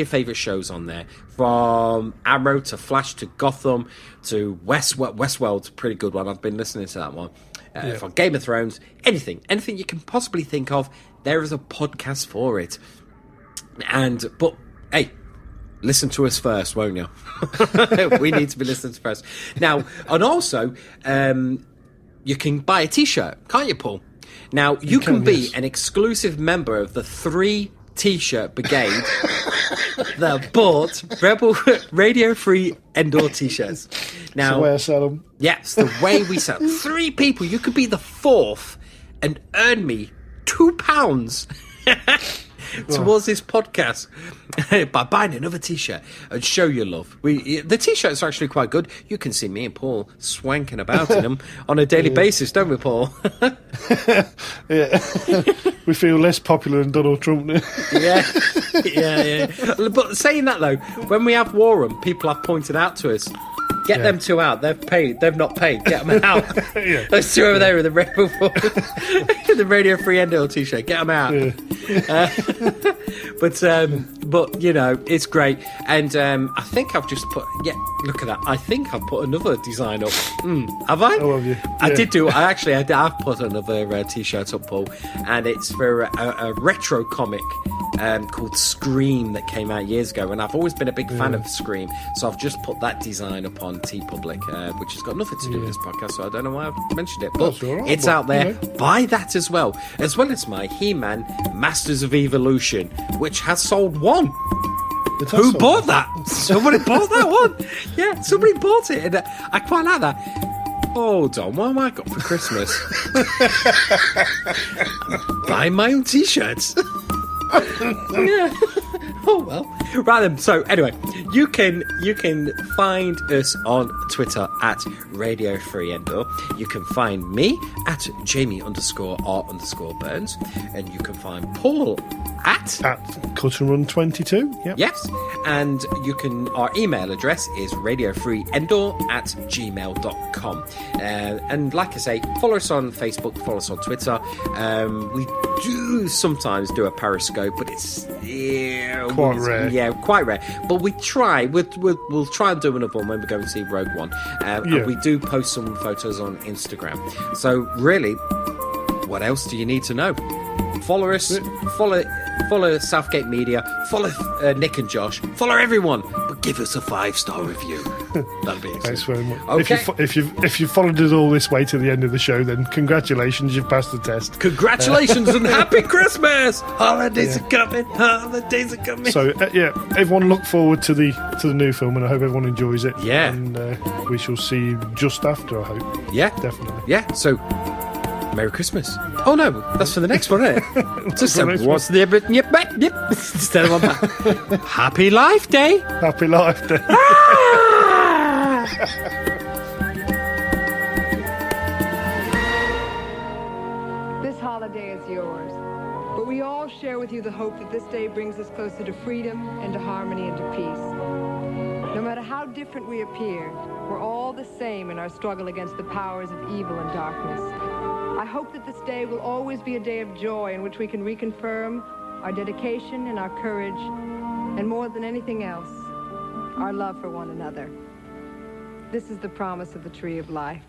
favorite shows on there, from Arrow to Flash to Gotham to Westworld's a pretty good one. I've been listening to that one. From Game of Thrones, anything you can possibly think of, there is a podcast for it. But hey, listen to us first, won't you? We need to be listening to first. Now, and also, you can buy a T-shirt, can't you, Paul? Now, you can be an exclusive member of the 3 T-shirt brigade that bought Radio Free Endor T-shirts. Now, it's the way I sell them. Yeah, it's the way we sell. 3 people. You could be the 4th and earn me £2 towards this podcast by buying another T-shirt and show your love. The T-shirts are actually quite good. You can see me and Paul swanking about in them on a daily basis, don't we, Paul? Yeah. We feel less popular than Donald Trump now. Yeah. But saying that, though, when we have wore them, people have pointed out to us, get them two out. They've paid. They've not paid. Get them out. Those two over there with the Radio Free Endor T-shirt. Get them out. But you know, it's great. And I think I've just put. Yeah, look at that. I think I've put another design up. Have I? Oh, have you? I did do. I've put another T-shirt up, Paul, and it's for a retro comic called Scream that came out years ago, and I've always been a big fan of Scream, so I've just put that design up on TeePublic, which has got nothing to do with this podcast, so I don't know why I've mentioned it, but it's out there. Buy that as well as my He-Man Masters of Evolution, which has sold one. Who bought that? Somebody bought that one. Yeah, somebody bought it, and I quite like that. Hold on, what have I got for Christmas? Buy my own T-shirts. Yeah. Oh well. Right then. So anyway, you can find us on Twitter at Radio Free Endor. You can find me at Jamie_R_Burns, and you can find Paul at Cut and Run 22. Yep. Yes, and our email address is radiofreeendor@gmail.com. And like I say, follow us on Facebook, follow us on Twitter. We do sometimes do a Periscope, but it's quite rare. Yeah, quite rare. But we try. We'll try and do another one when we go and see Rogue One. And we do post some photos on Instagram. So really, what else do you need to know? Follow us. Follow Southgate Media. Follow Nick and Josh. Follow everyone. But give us a 5-star review. That'd be excellent. Thanks very much. Okay. If you followed us all this way to the end of the show, then congratulations, you've passed the test. Congratulations and happy Christmas! Holidays are coming. Holidays are coming. So everyone look forward to the new film, and I hope everyone enjoys it. Yeah. And we shall see you just after, I hope. Yeah, definitely. Yeah. So Merry Christmas. Oh no, that's for the next one, isn't it? December was the instead of one back. Happy Life Day. Happy Life Day. This holiday is yours, but we all share with you the hope that this day brings us closer to freedom and to harmony and to peace. No matter how different we appear, we're all the same in our struggle against the powers of evil and darkness. I hope that this day will always be a day of joy in which we can reconfirm our dedication and our courage, and more than anything else, our love for one another. This is the promise of the Tree of Life.